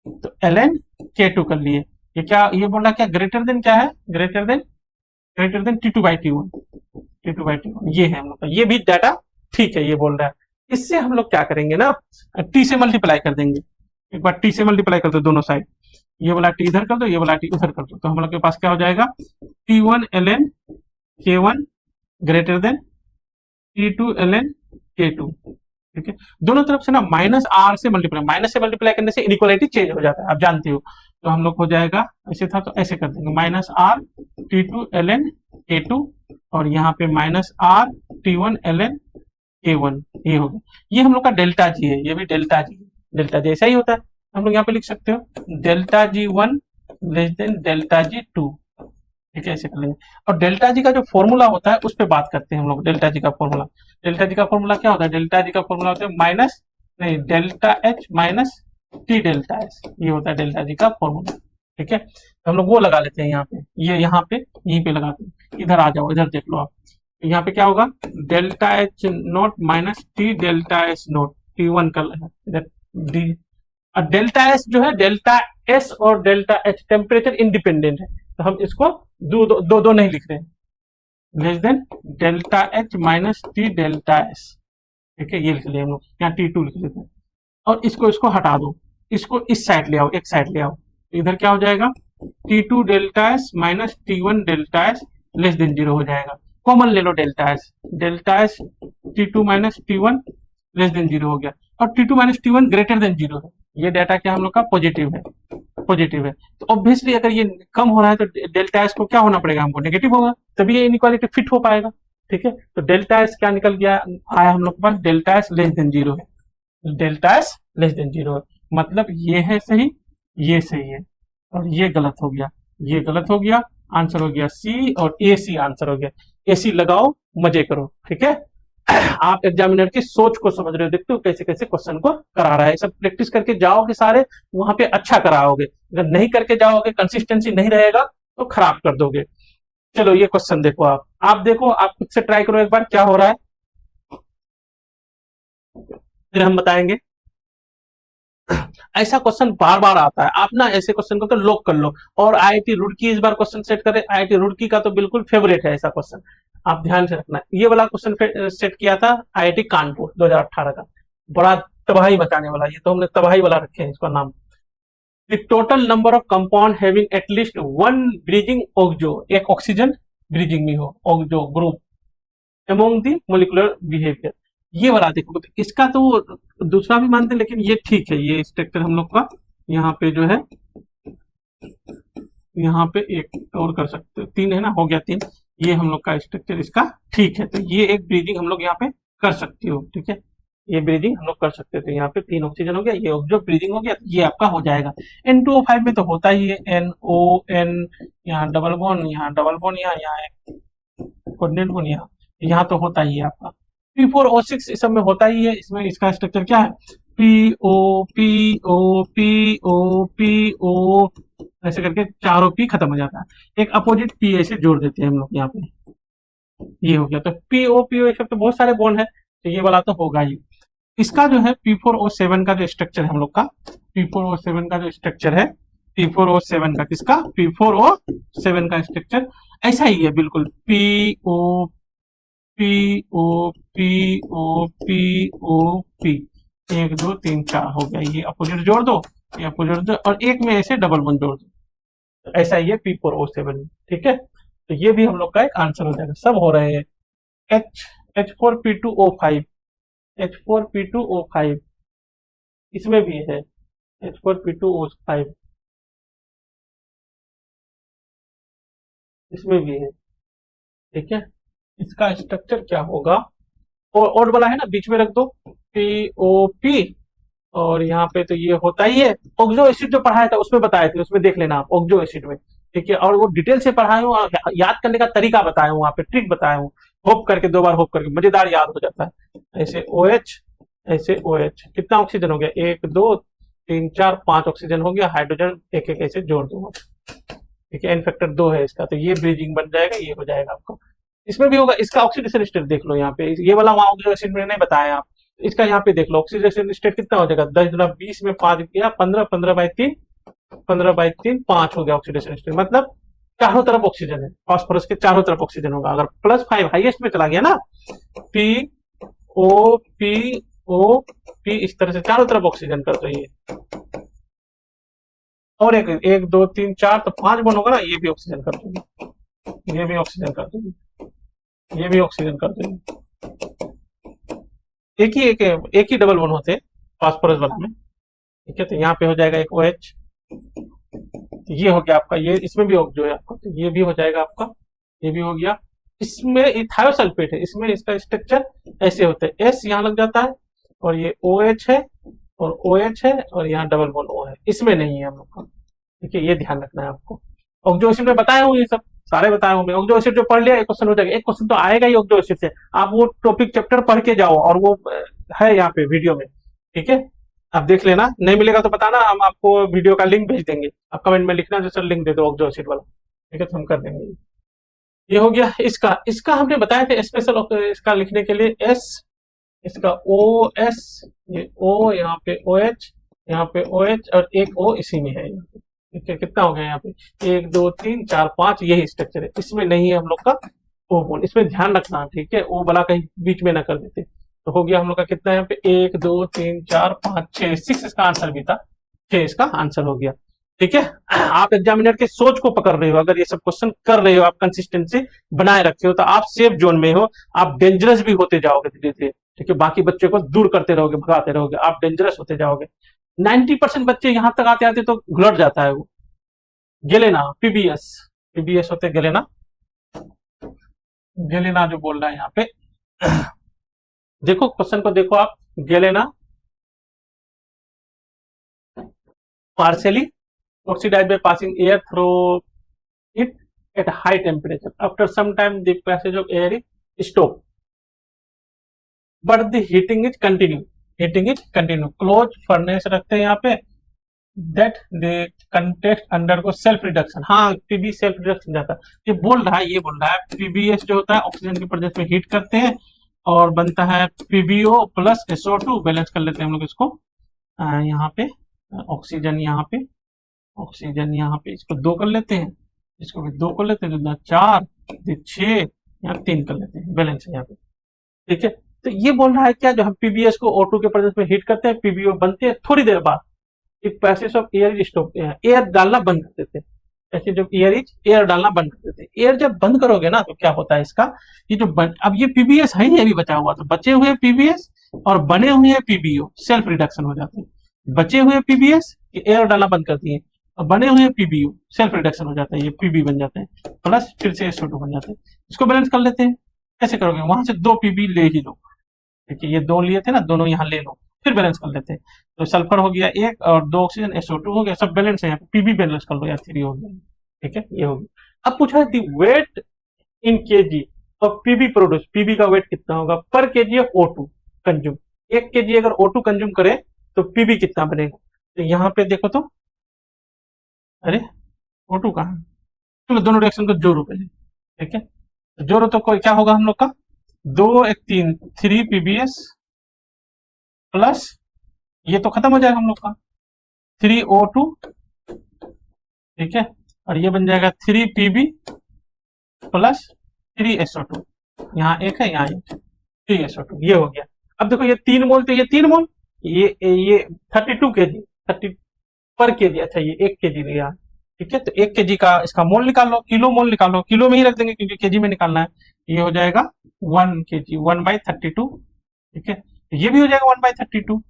तो एल एन के टू कर लिए। ये क्या, ये बोल रहा है क्या, ग्रेटर देन क्या है, greater than T two by T one, T two by T one, ये है हम लोग का, ये भी डाटा ठीक है, ये बोल रहा है। इससे हम लोग क्या करेंगे ना, टी से मल्टीप्लाई कर देंगे, एक बार टी से मल्टीप्लाई कर दो दोनों साइड, ये वाला टी इधर कर दो, ये वाला टी उधर कर दो, तो हम लोग के पास क्या हो जाएगा, T one l N K one greater than T two L N K two, ठीक है। दोनों तरफ से ना माइनस आर से मल्टीप्लाई, माइनस से मल्टीप्लाई करने से इनइक्वालिटी चेंज हो जाता है, आप जानते हो। तो हम लोग हो जाएगा, ऐसे था तो ऐसे कर देंगे, minus R T two L N K two, और यहाँ पे minus R T one l N K one, ये हो गया। ये हम लोग का डेल्टा जी है, ये भी डेल्टा जी, डेल्टा जी ऐसा ही होता है, हम लोग यहाँ पे लिख सकते हो delta G one less than delta G two, ठीक है, ऐसे कर लेंगे। और डेल्टा जी का जो फॉर्मूला होता है उस पर बात करते हैं हम लोग, डेल्टा जी का फॉर्मूला, डेल्टा जी का फॉर्मूला क्या होता है, डेल्टा जी का फॉर्मूला होता है माइनस, नहीं, delta H minus T delta S, ये होता है डेल्टा जी का फॉर्मूला, ठीक है। तो हम लोग वो लगा लेते हैं यहाँ पे, ये यहाँ पे यहीं पे लगाते हैं, इधर आ जाओ, इधर देख लो आप, यहाँ पे क्या होगा, delta H note minus T delta S note, T one कर लेना इधर डी, और डेल्टा एस जो है, डेल्टा एस और डेल्टा एच टेम्परेचर इंडिपेंडेंट है, तो हम इसको दो नहीं लिख रहे हैं, less than delta H minus T delta S, ठीक है, ये लिख लिया हम लोग, यहाँ टी टू लिख लेते हैं, और इसको हटा दो, इसको इस साइड ले आओ, एक साइड ले आओ, तो इधर क्या हो जाएगा, T two delta S minus T one delta S less than zero हो जाएगा, कॉमन ले लो delta S T two minus T one less than zero हो गया, और T two minus T one greater than zero है, ये data क्या हम लोग का पॉजिटिव है, पॉजिटिव है। तो ऑब्वियसली अगर ये कम हो रहा है तो डेल्टा एस को क्या होना पड़ेगा, हमको नेगेटिव होगा, तभी ये इनइक्वालिटी फिट हो पाएगा, ठीक है। तो डेल्टा एस क्या निकल गया, आया हम लोग के पास, delta S less than zero है, delta S less than zero है, मतलब ये है सही, ये सही है, और ये गलत हो गया, ये गलत हो गया, आंसर हो गया सी, और ए सी आंसर हो गया। ए सी लगाओ, मजे करो, ठीक है। आप एग्जामिनर की सोच को समझ रहे हो, देखते हो कैसे कैसे क्वेश्चन को करा रहा है, सब प्रैक्टिस करके जाओगे सारे, वहां पे अच्छा कराओगे, अगर नहीं करके जाओगे, कंसिस्टेंसी नहीं रहेगा तो खराब कर दोगे। चलो ये क्वेश्चन देखो, आप देखो, आप खुद से ट्राई करो एक बार क्या हो रहा है, फिर हम बताएंगे। ऐसा क्वेश्चन बार बार आता है, आप ना ऐसे क्वेश्चन को तो लॉक कर लो, और आईआईटी रुड़की इस बार क्वेश्चन सेट करे, आईआईटी रुड़की का तो बिल्कुल फेवरेट है ऐसा क्वेश्चन, आप ध्यान से रखना। ये वाला क्वेश्चन सेट किया था आईआईटी कानपुर 2018 का, बड़ा तबाही मचाने वाला, ये तो हमने तबाही वाला रखे हैं इसका नाम। The total number of compound having at least one bridging oxo, एक ऑक्सीजन ब्रीजिंग में हो ऑक्सो ग्रुप अमोंग दी मोलिकुलर बिहेवियर, ये वाला देखो, इसका तो दूसरा भी मानते हैं, लेकिन ये ठीक है, ये स्ट्रक्चर हम लोग का यहाँ पे जो है, यहाँ पे एक और कर सकते, तीन है ना, हो गया तीन, ये हम लोग का स्ट्रक्चर इसका ठीक है, तो ये एक ब्रीदिंग हम लोग यहाँ पे कर सकते हो, ठीक है, ये ब्रीदिंग हम लोग कर सकते थे, यहाँ पे तीन ऑक्सीजन हो गया, ये जो ब्रीदिंग हो गया, ये आपका हो जाएगा। N2O5 में तो होता ही है, NON, यहाँ डबल बॉन्ड, यहाँ डबल बॉन्ड, यहाँ एक कोऑर्डिनेट बॉन्ड, यहाँ तो होता ही है आपका। P4O6 इस सब में होता ही है, इसमें इसका स्ट्रक्चर क्या है, PO PO PO PO ऐसे करके चारों पी खत्म हो जाता है। एक अपोजिट पी ऐसे जोड़ देते हैं हम लोग यहाँ पे, ये हो गया। तो पी ओ सब तो बहुत सारे बॉन्ड है, तो ये वाला तो होगा ही। इसका जो है P4O7 का जो स्ट्रक्चर है हम लोग का, P4O7 का जो स्ट्रक्चर है, P4O7 का, किसका, P4O7 का स्ट्रक्चर ऐसा ही है बिल्कुल। पी एक दो तीन चार हो गया, ये अपोजिट जोड़ दो, ये अपोजिट दो, और एक में ऐसे डबल बॉन्ड जोड़ दो, तो ऐसा ही है P4O7। ठीक है, तो ये भी हम लोग का एक आंसर हो जाएगा। सब हो रहे हैं। एच H4P2O5, H4P2O5 इसमें भी है, H4P2O5 इसमें भी है। ठीक है, इसका स्ट्रक्चर क्या होगा, और वाला है ना, बीच में रख दो, POP, और यहाँ पे तो ये होता ही है। ऑक्सो एसिड जो पढ़ाया था उसमें बताए थे, उसमें देख लेना आप ऑक्सो एसिड में। ठीक है, और वो डिटेल से पढ़ाया हूँ, और याद करने का तरीका बताया हूँ, वहाँ पे ट्रिक बताया हूँ। होप करके, दो बार होप करके मजेदार याद हो जाता है। ऐसे OH, ऐसे OH, कितना ऑक्सीजन हो गया, एक दो तीन चार पांच ऑक्सीजन हो गया, हाइड्रोजन एक एक ऐसे जोड़ दूंगा। ठीक है, एन फैक्टर 2 है इसका, तो ये ब्रीजिंग बन जाएगा, ये हो जाएगा आपका। इसमें भी होगा। इसका ऑक्सीडेशन स्टेट देख लो यहाँ पे, ये वाला वहां ऑक्सीजन एसिड में नहीं बताया आप, इसका यहाँ पे देख लो ऑक्सीडेशन स्टेट कितना हो जाएगा, 10 में 5 किया, 15, 15/3, 15/3, 5 हो गया ऑक्सीडेशन स्टेट। मतलब चारों तरफ ऑक्सीजन है, फास्फोरस के चारों तरफ ऑक्सीजन होगा। अगर +5 हाईएस्ट में चला गया ना, PO इस तरह से चारों तरफ ऑक्सीजन कर दो ये, और एक एक दो तीन चार, तो 5 बन होगा ना, ये भी ऑक्सीजन कर दूंगी, ये भी ऑक्सीजन कर दूंगी, ये भी ऑक्सीजन कर दूंगी। एक ही डबल वन होते फास्फोरस वाला में। ठीक है, तो यहाँ पे हो जाएगा एक OH, तो ये हो गया आपका, ये इसमें भी जो है आपका, तो ये भी हो जाएगा आपका, ये भी हो गया। इसमें थायोसल्फेट है, इसमें इसका स्ट्रक्चर ऐसे होता है, S यहाँ लग जाता है, और ये OH है, और OH है, और यहाँ डबल बॉन्ड O है, इसमें नहीं है हम लोग का। ठीक है, ये ध्यान रखना है आपको। ऑक्सो एसिड में बताया हूँ, ये सब सारे बताया हूँ मैं। ऑक्सो एसिड जो पढ़ लिया, एक क्वेश्चन हो जाएगा, एक क्वेश्चन तो आएगा ही ऑक्सो एसिड से। आप वो टॉपिक चैप्टर पढ़ के जाओ, और वो है यहाँ पे वीडियो में। ठीक है, आप देख लेना, नहीं मिलेगा तो बताना, हम आपको वीडियो का लिंक भेज देंगे। आप कमेंट में लिखना जो सर लिंक दे दो ऑक्सो एसिड वाला। ठीक है, तो हम कर देंगे। ये हो गया इसका। इसका हमने बताया था स्पेशल इसका लिखने के लिए, S, इसका OS, ये O, यहाँ पे OH, यहाँ पे OH, और एक O इसी में है। ठीक है, कितना हो गया यहाँ पे, एक दो तीन चार पांच, यही स्ट्रक्चर है, इसमें नहीं है हम लोग का O बॉन्ड, इसमें ध्यान रखना। ठीक है, O वाला कहीं बीच में ना कर देते। तो हो गया हम लोग का कितना यहाँ पे, एक दो तीन चार पांच छह, 6 इसका आंसर भी था, 6 इसका आंसर हो गया। ठीक है, आप एग्जामिनर के सोच को पकड़ रहे हो, अगर ये सब क्वेश्चन कर रहे हो, आप कंसिस्टेंसी बनाए रखे हो, तो आप सेफ जोन में हो। आप डेंजरस भी होते जाओगे धीरे धीरे। ठीक है, बाकी बच्चों को दूर करते रहोगे, भगाते रहोगे, आप डेंजरस होते जाओगे। 90% बच्चे यहाँ तक आते आते तो घुलट जाता है वो। गेलेना, पीबीएस होते गेलेना, गेलेना जो बोल रहा है यहाँ पे, देखो क्वेश्चन को देखो आप, गेलेना partially oxidized by passing air through it at a high temperature. After some time, the passage of air is stopped, but the heating is continue. Heating is continue. Closed furnace रखते हैं यहाँ पे, that the context undergo self reduction. हाँ, PB self reduction जाता है। ये बोल रहा है पीबीएस जो होता है ऑक्सीजन के प्रेजेंस में हीट करते हैं, और बनता है PbO प्लस SO2। बैलेंस कर लेते हैं हम लोग इसको, यहाँ पे ऑक्सीजन, यहाँ पे ऑक्सीजन, यहाँ पे इसको 2 कर लेते हैं, इसको भी 2 कर लेते हैं, तो 4, 6, यहाँ 3 कर लेते हैं, बैलेंस है यहाँ पे। ठीक है, तो ये बोल रहा है क्या, जो हम पीबीएस को O2 के प्रेजेंस में हीट करते हैं, PbO बनते हैं, थोड़ी देर बाद एक passage of air stop, air डालना बंद कर देते हैं। पैसेज ऑफ एयर डालना बंद कर देते हैं। एयर जब बंद करोगे ना, तो क्या होता है इसका, ये जो अब ये पीबीएस है ही अभी बचा हुआ, तो बचे हुए पीबीएस और बने हुए PbO सेल्फ रिडक्शन हो जाते हैं। बचे हुए पीबीएस एयर डालना बंद करती है, और बने हुए PbO सेल्फ रिडक्शन हो जाता है, ये पीबी बन जाते हैं, प्लस फिर से SO2 बन जाते हैं। इसको बैलेंस कर लेते हैं। कैसे करोगे, वहां से 2 पीबी ले ही लो। ठीक है, ये 2 लिए थे ना, दोनों यहाँ ले लो, फिर बैलेंस कर लेते हैं। तो सल्फर हो गया 1, और 2 ऑक्सीजन, SO2 हो गया, सब बैलेंस है। यहाँ पे पीबी बैलेंस कर लो, या 3 हो गया। ठीक है, ये हो गया। अब पूछा है the weight in KG of PB produce, PB का वेट कितना होगा पर KG of O2 consume. 1 KG अगर O2 कंज्यूम करे तो पीबी कितना बनेगा। तो यहाँ पे देखो तो, अरे O2 कहाँ है? चलो दोनों रिएक्शन को जोड़ो पहले, ठीक है, तो जोड़ो तो कोई क्या होगा हम लोग का, 2 1 3 3 PbS प्लस ये तो खत्म हो जाएगा हम लोग का 3O2, ठीक है, और ये बन जाएगा 3Pb प्लस 3SO2, यहाँ एक है यहाँ एक, 3SO2, ये हो गया। अब देखो ये 3 मोल, तो ये 3 मोल, ये 32 kg, 30 पर केजी, अच्छा ये 1 kg लिया, ठीक है, तो 1 kg का इसका मोल निकाल लो, किलो मोल निकालो, किलो में ही रख देंगे क्योंकि केजी में निकालना है, ये हो जाएगा 1 kg, 1/32, ठीक है, तो ये भी हो जाएगा 1/32,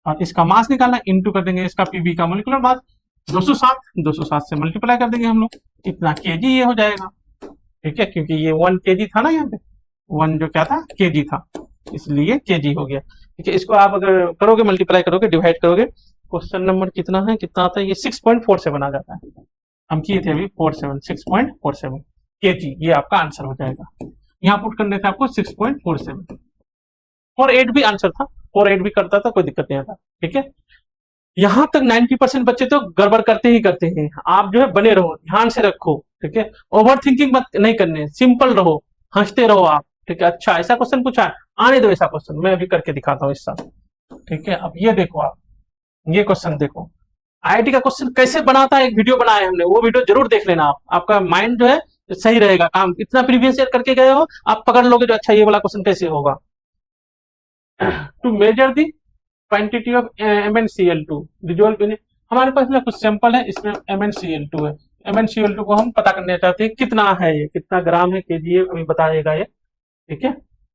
और इसका मास निकालना, इंटू कर देंगे इसका पीबी का मोलिकुलर मास 207, 207 से मल्टीप्लाई कर देंगे हम लोग, इतना केजी ये हो जाएगा, ठीक है, क्योंकि ये 1 kg था ना, यहाँ पे 1 जो क्या था केजी था, इसलिए केजी हो गया, ठीक है। इसको आप अगर करोगे, मल्टीप्लाई करोगे, डिवाइड करोगे, क्वेश्चन नंबर कितना है, कितना आता है, ये 6.47 आ जाता है, हम किए थे अभी 6.47 केजी, ये आपका आंसर हो जाएगा। यहाँ पुट करने थे आपको 6.47, 4/8 भी आंसर था, 4/8 भी करता था, कोई दिक्कत नहीं आता, ठीक है। यहां तक 90% बच्चे तो गड़बड़ करते ही करते हैं, आप जो है बने रहो, ध्यान से रखो, ठीक है, ओवर थिंकिंग मत नहीं करने, सिंपल रहो, हंसते रहो आप, ठीक है। अच्छा ऐसा क्वेश्चन पूछा है, आने दो ऐसा क्वेश्चन, मैं अभी करके दिखाता हूँ इस साल, ठीक है। अब ये देखो आप, ये क्वेश्चन देखो, आईआईटी का क्वेश्चन कैसे बनाता है, एक वीडियो बनाया है हमने, वो वीडियो जरूर देख लेना आप, आपका माइंड जो है सही रहेगा, काम इतना प्रीवियस ईयर करके गए हो, आप पकड़ लोगे जो अच्छा ये वाला क्वेश्चन कैसे होगा। To measure the quantity of MnCl2 dissolve in, हमारे पास ना कुछ सैंपल है, इसमें MnCl2 है, MnCl2 को हम पता करना चाहते हैं कितना है, ये कितना ग्राम है, केजी है, अभी बताएगा ये, ठीक है।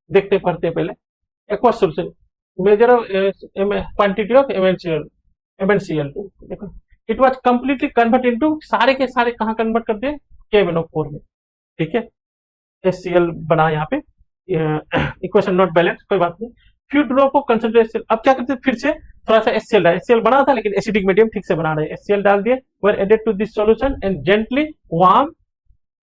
देखते पढ़ते पहले aqua solution, major quantity of MnCl2, देखो it was completely convert into, सारे के सारे कहाँ कन्वर्ट कर दिए, KBnO4 में, ठीक है, HCl बना यहाँ पे, इक्वेशन नॉट बैलेंस, कोई बात नहीं। फ्यू ड्रॉप ऑफ कंसंट्रेशन, अब क्या करते हैं, फिर से थोड़ा सा HCl बना था लेकिन एसिडिक मीडियम ठीक से बना रहे हैं, HCl डाल दिए, were added to this solution and gently warm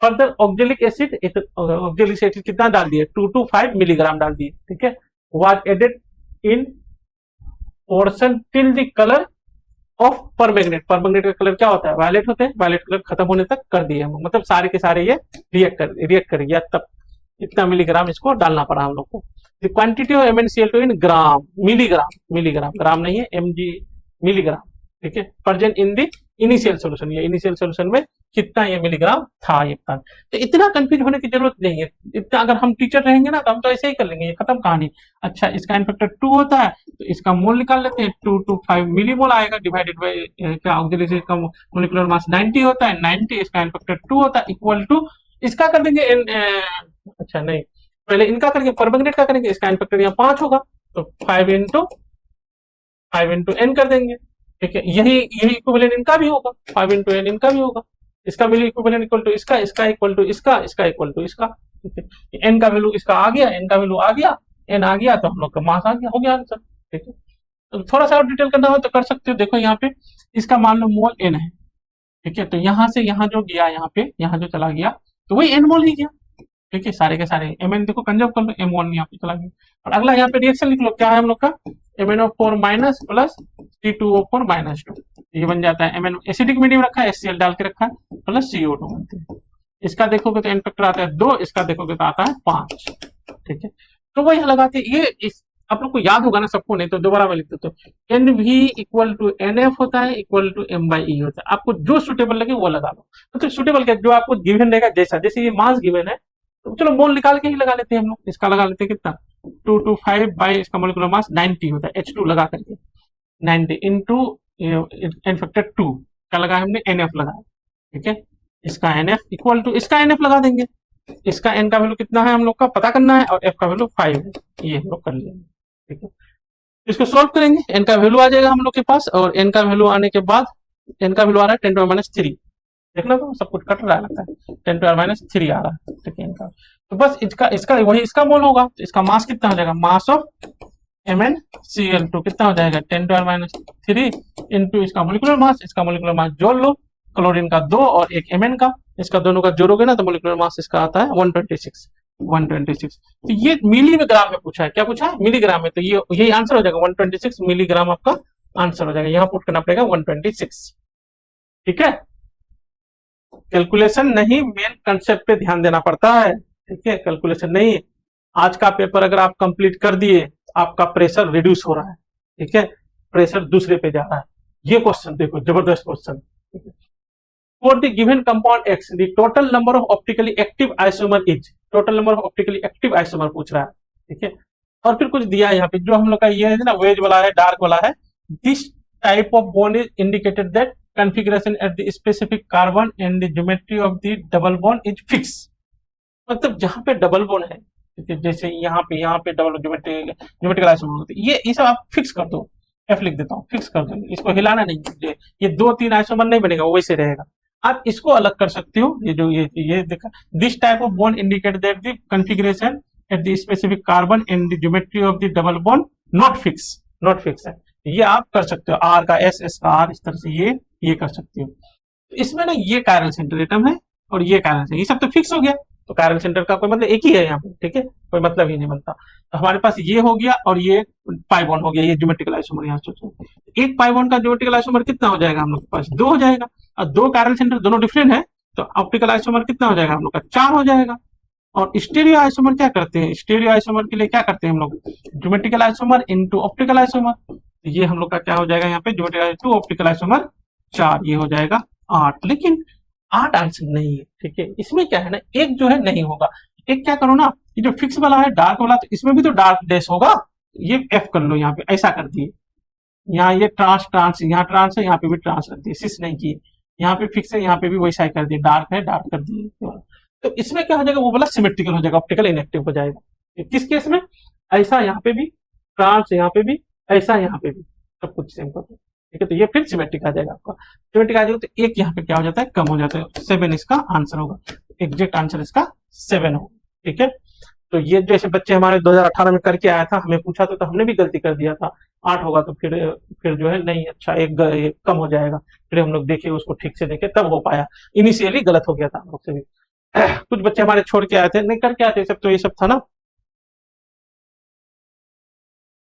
further oxalic acid, oxalic acid कितना डाल दिए, 2 to 5 मिलीग्राम डाल दिए, ठीक है, was added in portion till the colour of permanganate, permanganate का कलर क्या होता है, वायलेट होते हैं, वायलेट कलर खत्म होने तक कर दिए हम, मतलब सारे के सारे ये रिएक्ट कर गया, तब इतना मिलीग्राम इसको डालना पड़ा हम लोग को। The quantity of MnCl2 in gram, milligram, gram नहीं है, mg, मिलीग्राम, ठीक है, present in the initial solution, ये इनिशियल सॉल्यूशन में कितना ये मिलीग्राम था, ये था, तो इतना कंफ्यूज होने की जरूरत नहीं है, इतना अगर हम टीचर रहेंगे ना तो हम तो ऐसे ही कर लेंगे, ये खत्म कहानी। अच्छा इसका n फैक्टर 2 होता है, तो इसका मोल निकाल लेते हैं, 2 to 5 मिलीमोल आएगा, डिवाइडेड बाय क्या ऑक्सिजन एसिड का मोलिकुलर मास 90 होता है, 90 इसका n फैक्टर 2 होता है, इक्वल टू इसका कर देंगे अच्छा नहीं, पहले इनका करेंगे, परमैग्नेट का करेंगे, इसका n फैक्टर यहाँ 5 होगा, तो 5 into n कर देंगे, ठीक है, यही इक्विवेलेंट इनका भी होगा, 5 into n इनका भी होगा, इसका मिली इक्विवेलेंट इक्वल टू इसका, इसका इक्वल टू इसका, इसका इक्वल टू इसका, ठीक है, n का वैल्यू इसका आ गया, n का वैल्यू आ गया, n आ गया तो हम लोग का मास आ गया, हो गया आंसर, ठीक है। तो थोड़ा सा और डिटेल करना हो तो कर सकते हो, देखो यहाँ पे इसका मान लो मोल n है, ठीक है, तो यहाँ से यहाँ जो गया, यहाँ जो चला गया तो वही n मोल ही गया, ठीक है, सारे के सारे Mn देखो कंजर्व कर लो, M1 यहाँ पे चला गया, और अगला यहाँ पे रिएक्शन लिख लो, क्या है हम लोग का, MnO4 minus plus C2O4 minus 2, ये बन जाता है MN, एसिडिक मीडियम रखा है, HCl डाल के रखा है, प्लस CO2 बनते हैं, इसका देखोगे तो n फैक्टर आता है 2, इसका देखोगे तो आता है 5, ठीक है, तो वही लगाते ये आप लोग को याद होगा ना सबको, नहीं तो दोबारा मैं लिख देता हूँ, NV इक्वल टू NF होता है, इक्वल टू M/E होता है, आपको जो सुटेबल लगे वो लगा लो, मतलब सुटेबल क्या, जो आपको गिवन रहेगा, जैसे ये मास गिवन है, तो चलो मोल निकाल के ही लगा लेते हैं हम लोग, इसका लगा लेते हैं कितना, 2 to 5 बाई इसका मोलिकुलर मास 90 होता है, H2 लगा करके 90 इंटू n फैक्टर 2 का लगाया हमने, NF लगाया, ठीक है, इसका NF इक्वल टू इसका NF लगा देंगे, इसका n का वैल्यू कितना है हम लोग का पता करना है, और f का वैल्यू 5 है, ये हम लोग कर लेंगे, ठीक है। इसको सॉल्व करेंगे, n का वैल्यू आ जाएगा हम लोग के पास, और n का वैल्यू आने के बाद, n का वैल्यू आ रहा है 10⁻³ देखना, तो सब कुछ कट रहा है लगता है, 10⁻³ आ रहा है, ठीक है, इनका तो बस इसका वही इसका मोल होगा, तो इसका मास कितना हो जाएगा, मास ऑफ MnCl2 कितना हो जाएगा, 10⁻³ इंटू इसका मोलिकुलर मास जोड़ लो, क्लोरीन का 2 और एक Mn का, इसका दोनों का जोड़ोगे ना तो मोलिकुलर मास इसका आता है 126, तो ये मिलीग्राम में पूछा है, क्या पूछा है, मिलीग्राम में, तो ये यही आंसर हो जाएगा, 126 मिलीग्राम आपका आंसर हो जाएगा, यहाँ पुट करना पड़ेगा 126, ठीक है। कैलकुलेशन नहीं, मेन कंसेप्ट पे ध्यान देना पड़ता है, ठीक है, कैलकुलेशन नहीं। आज का पेपर अगर आप कंप्लीट कर दिए, आपका प्रेशर रिड्यूस हो रहा है, ठीक है, प्रेशर दूसरे पे जा रहा है। ये क्वेश्चन देखो, जबरदस्त question. For the given compound x the total number of optically active isomer is, total number of optically active isomer पूछ रहा है, ठीक है। और फिर कुछ दिया है यहाँ पे, जो हम लोग का ये है ना, वेज वाला है, डार्क वाला है। This type of bond is indicated that configuration at the specific carbon and the geometry of the double bond is fixed। मतलब जहां पे डबल बॉन्ड है, ठीक है, जैसे यहाँ पे डबल ज्योमेट्रिकल आइसोमर होते हैं, ये सब आप फिक्स कर दो। एफ लिख देता हूँ, फिक्स कर दो, इसको हिलाना नहीं, ये दो तीन आइसोमर नहीं बनेगा, वो वैसे रहेगा। आप इसको अलग कर सकते हो, ये जो ये देखा, this type of bond indicate that the configuration at the specific carbon and the geometry of the double bond not fix है। ये आप कर सकते हो, आर का एस, एस का आर, इस तरह से ये कर सकते हो। तो इसमें ना ये कायरल सेंटर एटम है और ये कायरल सेंटर, ये सब तो फिक्स हो गया, तो कायरल सेंटर का कोई मतलब एक ही है यहाँ पे, ठीक है, कोई मतलब ही नहीं बनता। तो हमारे पास ये हो गया और ये पाई बॉन्ड हो गया, ये ज्योमेट्रिकल आइसोमर यहाँ सोचो। एक पाई बॉन्ड का ज्योमेट्रिकल आइसोमर कितना हो जाएगा हम लोग के पास? 2 हो जाएगा। और 2 कायरल सेंटर दोनों डिफरेंट है, तो ऑप्टिकल आइसोमर कितना हो जाएगा हम लोग का? 4 हो जाएगा। और स्टेरियो आइसोमर क्या करते हैं? स्टेरियो आइसोमर के लिए क्या करते हैं हम लोग? Geometrical isomer into optical isomer. ये हम लोग का क्या हो जाएगा यहाँ पे? ज्योमेट्रिकल टू ऑप्टिकल आइसोमर 4, ये हो जाएगा 8। लेकिन 8 आंसर नहीं है, ठीक है। इसमें क्या है ना, एक जो है नहीं होगा। एक क्या करो ना, ये जो फिक्स वाला है डार्क वाला, तो इसमें भी तो डार्क डैश होगा, ये एफ कर लो यहाँ पे, ऐसा कर दिए। यहाँ ये ट्रांस यहाँ ट्रांस है, यहाँ पे भी ट्रांस रख दिए, सिस नहीं किए। यहाँ पे फिक्स है, यहाँ पे भी वैसा ही कर दिए, डार्क है डार्क कर दिए। तो इसमें क्या हो जाएगा, वो वाला सिमेट्रिकल हो जाएगा, ऑप्टिकल इनएक्टिव हो जाएगा। किस केस में? ऐसा यहाँ पे भी, ट्रांस यहाँ पे भी, ऐसा यहाँ पे भी, सब कुछ सेम कर दो, ठीक है। तो ये फिर सिमेट्रिक आ जाएगा आपका। सिमेट्रिक आ जाएगा तो एक यहाँ पे क्या हो जाता है, कम हो जाता है। 7 इसका आंसर होगा, एग्जैक्ट आंसर इसका 7 होगा, ठीक है। तो ये जैसे बच्चे हमारे 2018 में करके आया था, हमें पूछा तो हमने भी गलती कर दिया था। 8 होगा तो फिर जो है नहीं, अच्छा एक कम हो जाएगा। फिर हम लोग देखे उसको, ठीक से देखे, तब हो पाया। इनिशियली गलत हो गया था हम लोग से भी। कुछ बच्चे हमारे छोड़ के आए थे, नहीं करके आए थे सब, तो ये सब था ना।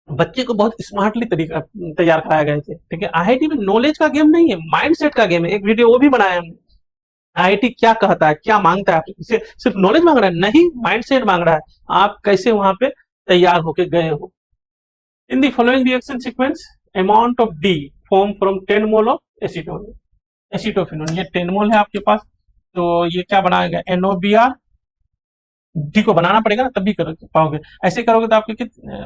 बच्चे को बहुत स्मार्टली तरीका तैयार कराया गए थे, ठीक है। आईआईटी में नॉलेज का गेम नहीं है, माइंडसेट का गेम है। एक वीडियो वो भी बनाया हमने, आईआईटी क्या कहता है, क्या मांगता है आपसे? सिर्फ नॉलेज मांग रहा है नहीं, माइंडसेट मांग रहा है, आप कैसे वहां पे तैयार होके गए हो। In the following reaction sequence amount of D form from 10 mole of acetophenone. ये 10 मोल है आपके पास, तो ये क्या बनाएगा? NOBr। डी को बनाना पड़ेगा ना, तभी कर पाओगे। ऐसे करोगे तो आपको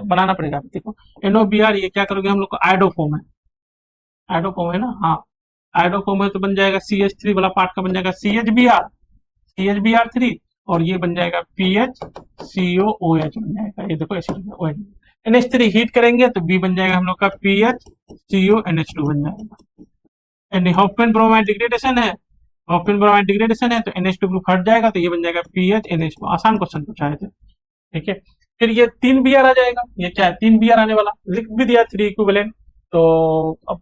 बनाना पड़ेगा। देखो NOBr, ये क्या करोगे, हम लोग को आइडोफोम है, आइडोफोम है ना, हाँ, आइडोफोम है तो बन जाएगा CH3 वाला पार्ट का बन जाएगा CHBr3, और ये बन जाएगा PHCOOH बन जाएगा। ये देखो OH। NH3 हीट करेंगे तो बी बन जाएगा हम लोग का PHCONH2 बन जाएगा। हॉफमैन ब्रोमाइड डिग्रेडेशन है, हॉफमैन ब्रोमाइड डिग्रेडेशन है तो NH2 ग्रुप हट जाएगा, तो ये बन जाएगा PHNH2। आसान क्वेश्चन पूछा है, ठीक है। फिर ये 3 Br आ जाएगा, ये क्या है? 3 Br आने वाला, लिख भी दिया 3 इक्विवेलेंट। तो अब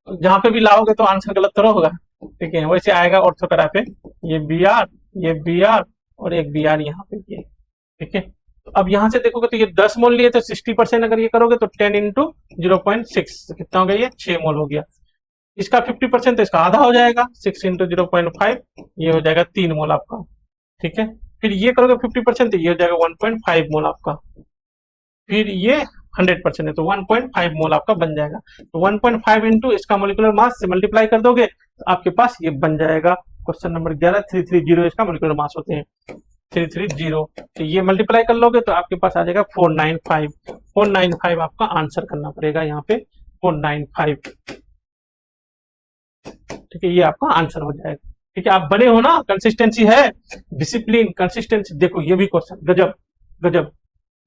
जहां पे भी लाओगे तो आंसर गलत तो होगा, ठीक है, वैसे आएगा ऑर्थोकरा पे। ये Br, ये Br और एक Br यहाँ पे, ये, ठीक है। तो अब यहाँ से देखोगे तो ये 10 मोल लिए तो 60% अगर ये करोगे तो 10 इंटू 0.6 कितना हो गया? ये 6 मोल हो गया। इसका 50% तो इसका आधा हो जाएगा, 6 इंटू 0.5, ये हो जाएगा 3 मोल आपका, ठीक है। फिर ये करोगे 50% तो ये हो जाएगा 1.5 मोल आपका। फिर ये 100% है तो 1.5 मोल आपका बन जाएगा। तो 1.5 इंटू इसका मोलिकुलर मास से मल्टीप्लाई कर दोगे तो आपके पास ये बन जाएगा क्वेश्चन नंबर 11, 330 इसका मोलिकुलर मास होते हैं, 330। तो ये मल्टीप्लाई कर लोगे तो आपके पास आ जाएगा 495 आपका आंसर करना पड़ेगा यहाँ पे, 495, ठीक है। ये आपका आंसर हो जाएगा, ठीक है। आप बने हो ना, कंसिस्टेंसी है, डिसिप्लिन, कंसिस्टेंसी। देखो ये भी क्वेश्चन गजब गजब,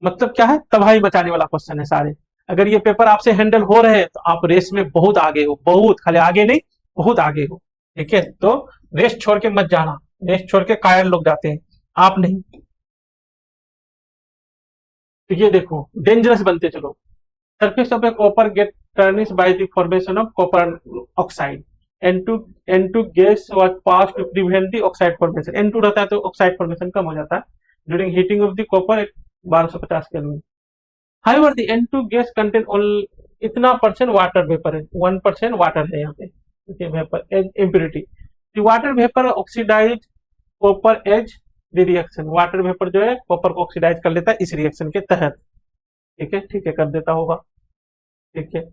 मतलब क्या है, तबाही मचाने वाला क्वेश्चन है सारे। अगर ये पेपर आपसे हैंडल हो रहे हैं तो आप रेस में बहुत आगे हो, बहुत, खाली आगे नहीं, बहुत आगे हो, ठीक है। तो रेस छोड़ के मत जाना, रेस छोड़ के कायर लोग जाते हैं, आप नहीं। तो ये देखो डेंजरस बनते चलो। Surface of a copper get tarnish by the formation of copper oxide. N2 gas was passed to prevent the oxide formation। N2 रहता है तो ऑक्साइड फॉर्मेशन कम हो जाता है during heating of the copper 1250 kelvin. However, the N2 gas contain only इतना % water vapour है, 1% water है यहाँ पे, ठीक है, vapour impurity. Water vapour oxidise copper as the reaction, water vapour जो है कॉपर को ऑक्सीडाइज कर लेता है इस रिएक्शन के तहत। ठीक है कर देता होगा। ठीक है,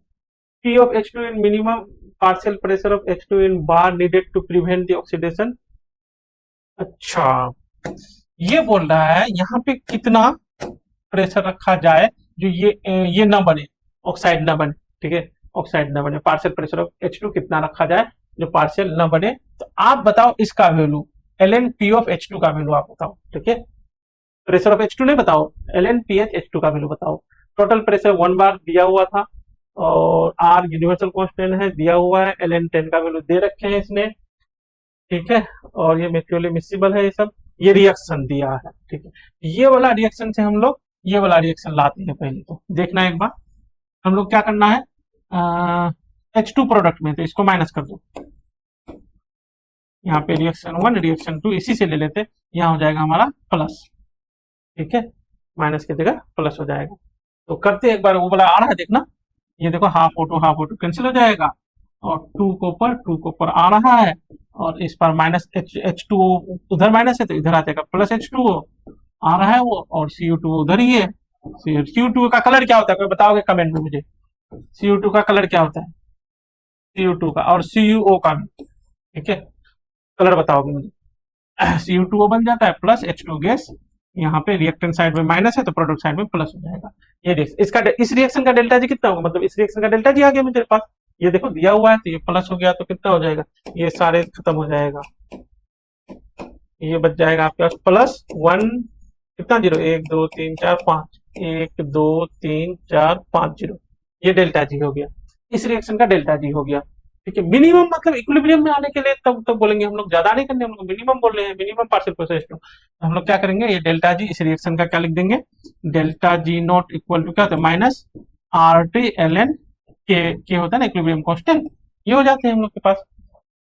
P of H2 in minimum partial pressure of H2 in bar needed to prevent the oxidation। अच्छा, ये बोल रहा है यहाँ पे कितना प्रेशर रखा जाए जो ये ना बने, ऑक्साइड ना बने। ठीक है, ऑक्साइड ना बने, पार्शियल प्रेशर ऑफ H2 कितना रखा जाए जो पार्शियल ना बने। तो आप बताओ इसका value, ln P of H2 का वैल्यू आप बताओ। ठीक है, प्रेशर ऑफ H2 नहीं बताओ, ln pH H2 का वैल्यू बताओ। टोटल प्रेशर 1 बार दिया हुआ था और R यूनिवर्सल कांस्टेंट है दिया हुआ है, ln 10 का वैल्यू दे रखे हैं इसने। ठीक है, और ये म्यूचुअली मिसिबल है, ये सब ये रिएक्शन दिया है। ठीक है, ये वाला रिएक्शन से हम लोग ये वाला रिएक्शन लाते हैं। पहले तो देखना एक बार, हम लोग क्या करना है, H2 प्रोडक्ट में तो इसको माइनस कर दो, यहाँ पे रिएक्शन 1 रिएक्शन 2 इसी से ले लेते, यहाँ हो जाएगा हमारा प्लस। ठीक है, माइनस की जगह प्लस हो जाएगा। तो करते एक बार, वो वाला आ रहा है देखना, ये देखो हाफ O2 कैंसिल हो जाएगा और 2 कॉपर आ रहा है और इस पर माइनस H2O उधर माइनस है तो इधर आ जाएगा प्लस H2O आ रहा है वो, और CO2 उधर ही है। CO2 का कलर क्या होता है, कोई बताओगे कमेंट में मुझे, CO2 का कलर क्या होता है, CO2 का और CuO का भी। ठीक है, कलर बताओगे मुझे। CO2O बन जाता है प्लस H2 गैस, यहाँ पे रिएक्टेंट साइड में माइनस है तो प्रोडक्ट साइड में प्लस हो जाएगा। ये देख, इसका इस रिएक्शन का डेल्टा जी कितना होगा, मतलब इस रिएक्शन का डेल्टा जी आ गया मेरे पास, ये देखो दिया हुआ है तो ये प्लस हो गया तो कितना हो जाएगा, ये सारे खत्म हो जाएगा, ये बच जाएगा आपके पास प्लस 1 कितना 0 1 2 3 4 5 1 2 3 4 5 0, ये डेल्टा जी हो गया, इस रिएक्शन का डेल्टा जी हो गया। ठीक है, मिनिमम मतलब इक्विलिब्रियम में आने के लिए तब बोलेंगे हम लोग, ज्यादा नहीं करने, हम लोग मिनिमम बोल रहे हैं, मिनिमम पार्शियल प्रेशर। तो हम लोग क्या करेंगे, ये डेल्टा जी इस रिएक्शन का क्या लिख देंगे, delta G naught equal to क्या होता है माइनस RT ln के होता है ना इक्विलिब्रियम कांस्टेंट, ये हो जाते हैं हम लोग के पास।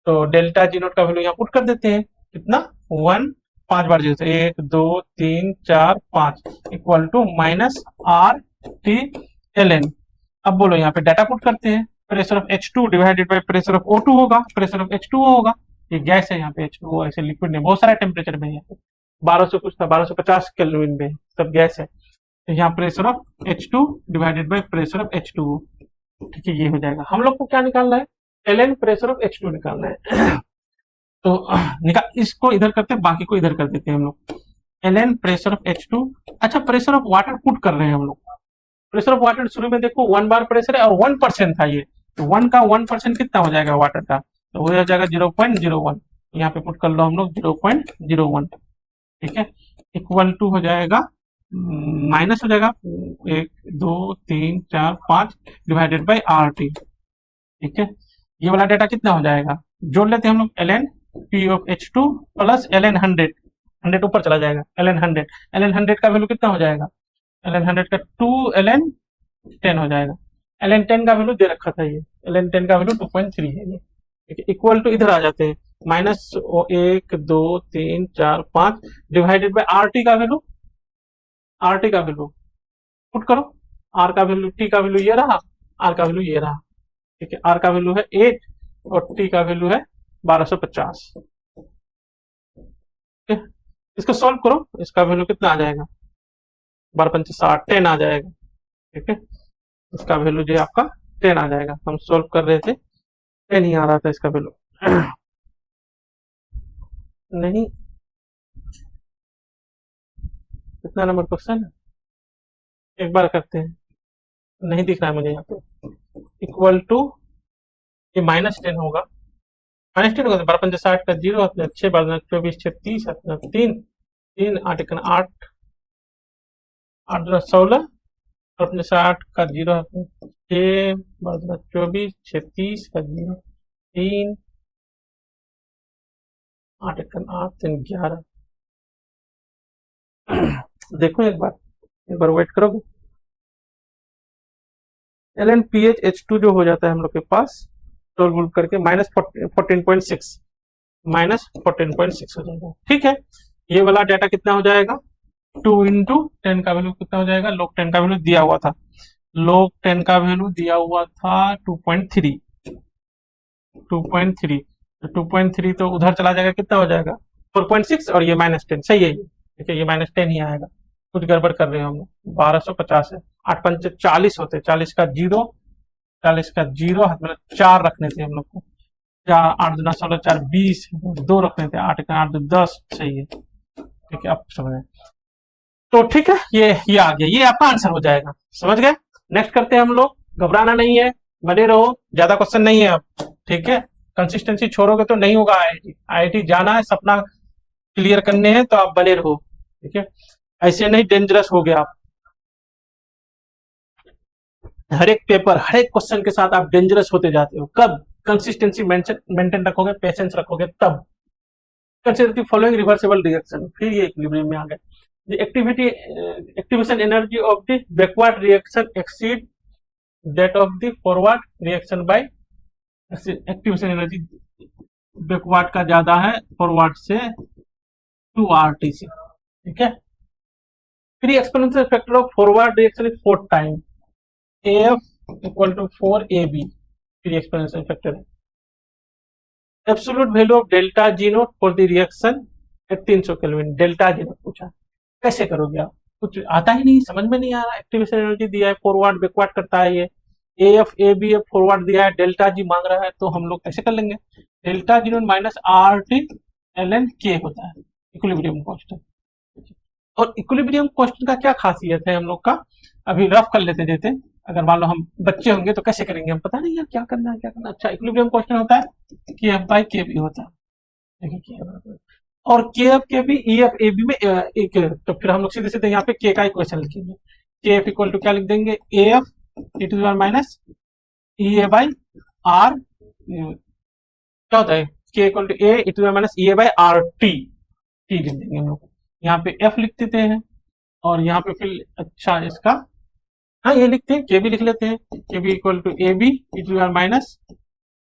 तो डेल्टा जी नॉट का वैल्यू यहाँ पुट कर देते हैं, कितना 1 5 बार जैसे 1 2 3 4 5 equal to minus RT ln। अब बोलो यहाँ पे डाटा पुट करते हैं, pressure of H2 divided by pressure of O2 होगा, प्रेशर ऑफ H2O होगा, ये गैस है यहाँ पे H2O, ऐसे लिक्विड में बहुत सारा टेम्परेचर में है, 1200 कुछ था 1250 केल्विन में सब गैस है। तो यहाँ pressure of H2 divided by pressure of H2O। ठीक है, ये हो जाएगा। हम लोग को क्या निकालना है, ln प्रेशर ऑफ H2 निकालना है। तो निकाल, इसको इधर करते हैं, बाकी को इधर कर देते हैं हम लोग, ln प्रेशर ऑफ H2। अच्छा, प्रेशर ऑफ वाटर पुट कर रहे हैं हम लोग, प्रेशर ऑफ वाटर शुरू में देखो 1 बार प्रेशर है और 1% था ये, तो 1 का 1% कितना हो जाएगा वाटर का, तो वो हो जाएगा 0.01, यहाँ पे पुट कर लो हम लोग 0.01। ठीक है, इक्वल टू हो जाएगा माइनस हो जाएगा 1 2 3 4 5 डिवाइडेड बाई RT। ठीक है, ये वाला डेटा कितना हो जाएगा, जोड़ लेते हैं हम लोग, ln P of H2 plus ln 100 ऊपर चला जाएगा, ln 100 का वैल्यू कितना हो जाएगा, ln 100 का 2 ln 10 हो जाएगा, ln 10 का वैल्यू दे रखा था, ये ln 10 का वैल्यू 2.3 है ये। ठीक है, इक्वल टू इधर आ जाते हैं, माइनस 1 2 3 4 5 डिवाइडेड बाय RT का वैल्यू, RT का वैल्यू पुट करो, R का वैल्यू, T का वैल्यू ये रहा, R का वैल्यू ये रहा। ठीक है, R का वैल्यू है 8 और T का वैल्यू है 1250। ठीक है, इसको सॉल्व करो, इसका वैल्यू कितना आ जाएगा, 12 5 60 10 आ जाएगा। ठीक है, इसका वैल्यू जो है आपका 10 आ जाएगा, हम सॉल्व कर रहे थे 10 ही आ रहा था इसका वैल्यू। नहीं, कितना नंबर क्वेश्चन है, एक बार करते हैं, नहीं दिख रहा है मुझे यहाँ पे, इक्वल टू ये -10 होगा, -10 होगा, 12 5 60 का 0 अपने 6 12 24 6 30 अपना 3 3 8 8 8 16 अपने 60 का 0 अपने 6 12 24 6 30 का 0 3 8 8 3 11। देखो एक बार वेट करोगे, ln pH H2 जो हो जाता है हम लोग के पास सोल्व करके -14.6 -14.6 हो जाएगा। ठीक है, ये वाला डाटा कितना हो जाएगा, 2 इंटू 10 का वैल्यू कितना हो जाएगा, log 10 का वैल्यू दिया हुआ था, log 10 का वैल्यू दिया हुआ था 2.3, तो 2.3 तो उधर चला जाएगा, कितना हो जाएगा 4.6, और ये -10, सही है ये, ठीक है, ये -10 ही आएगा। कुछ गड़बड़ कर रहे हो हम लोग। 1250 है, 8×5 = 40 होते, 40 का जीरो हाथ में 4 रखने थे हम लोग को। 4 8 दूना 16, 4 20, 2 रखने थे, 8 का 8 10, सही है, ठीक है, अब समझ। तो ठीक है, ये आ गया, ये आपका आंसर हो जाएगा, समझ गए। नेक्स्ट करते हैं हम लोग, घबराना नहीं है, बने रहो, ज्यादा क्वेश्चन नहीं है अब, ठीक है। कंसिस्टेंसी छोड़ोगे तो नहीं होगा। आईआईटी आईआईटी जाना है, सपना क्लियर करने हैं, तो आप बने रहो, ठीक है। ऐसे नहीं डेंजरस हो गया आप, हर एक पेपर हर एक क्वेश्चन के साथ आप डेंजरस होते जाते हो। कब कंसिस्टेंसी मेंटेन रखोगे, पेशेंस रखोगे, तब। Consider the following reversible reaction, फिर ये इक्विलिब्रियम में आ गए। The activation energy of the backward reaction exceed that of the forward reaction by activation energy backward का ज्यादा है फॉरवर्ड से 2RT से, ठीक है। फिर exponential factor of forward reaction is 4 time AF equal to 4AB, फिर एक्सपोनेंशियल फैक्टर है। Absolute value of delta G naught for the reaction at 300 kelvin, delta G naught पूछा, कैसे करोगे आप, कुछ आता ही नहीं, समझ में नहीं आ रहा। एक्टिवेशन एनर्जी दिया है, फॉरवर्ड बैकवर्ड करता है ये, AF ABF फॉरवर्ड दिया है, डेल्टा जी मांग रहा है, तो हम लोग कैसे कर लेंगे। Delta G note minus RT ln K होता है इक्विलिब्रियम कांस्टेंट। और इक्विलिब्रियम कांस्टेंट का क्या खासियत है हम लोग का, अभी रफ कर लेते देते। अगर मान लो हम बच्चे होंगे तो कैसे करेंगे, हम पता नहीं यार क्या करना है क्या करना। अच्छा, इक्विलिब्रियम कांस्टेंट होता है KF/KB होता है, देखिए और के एफ के भी ई एफ ए बी में एक, तो फिर हम लोग सीधे सीधे यहाँ पे के का इक्वेशन लिखेंगे। के एफ इक्वल टू क्या लिख देंगे, A F E to the minus E A by R, क्या होता है K equal to A to the minus E A by R T, T लिख देंगे हम लोग। यहाँ पे एफ लिख देते हैं, और यहाँ पे फिर अच्छा इसका, हाँ ये लिखते हैं, के बी लिख लेते हैं, K B equal to A B E to the minus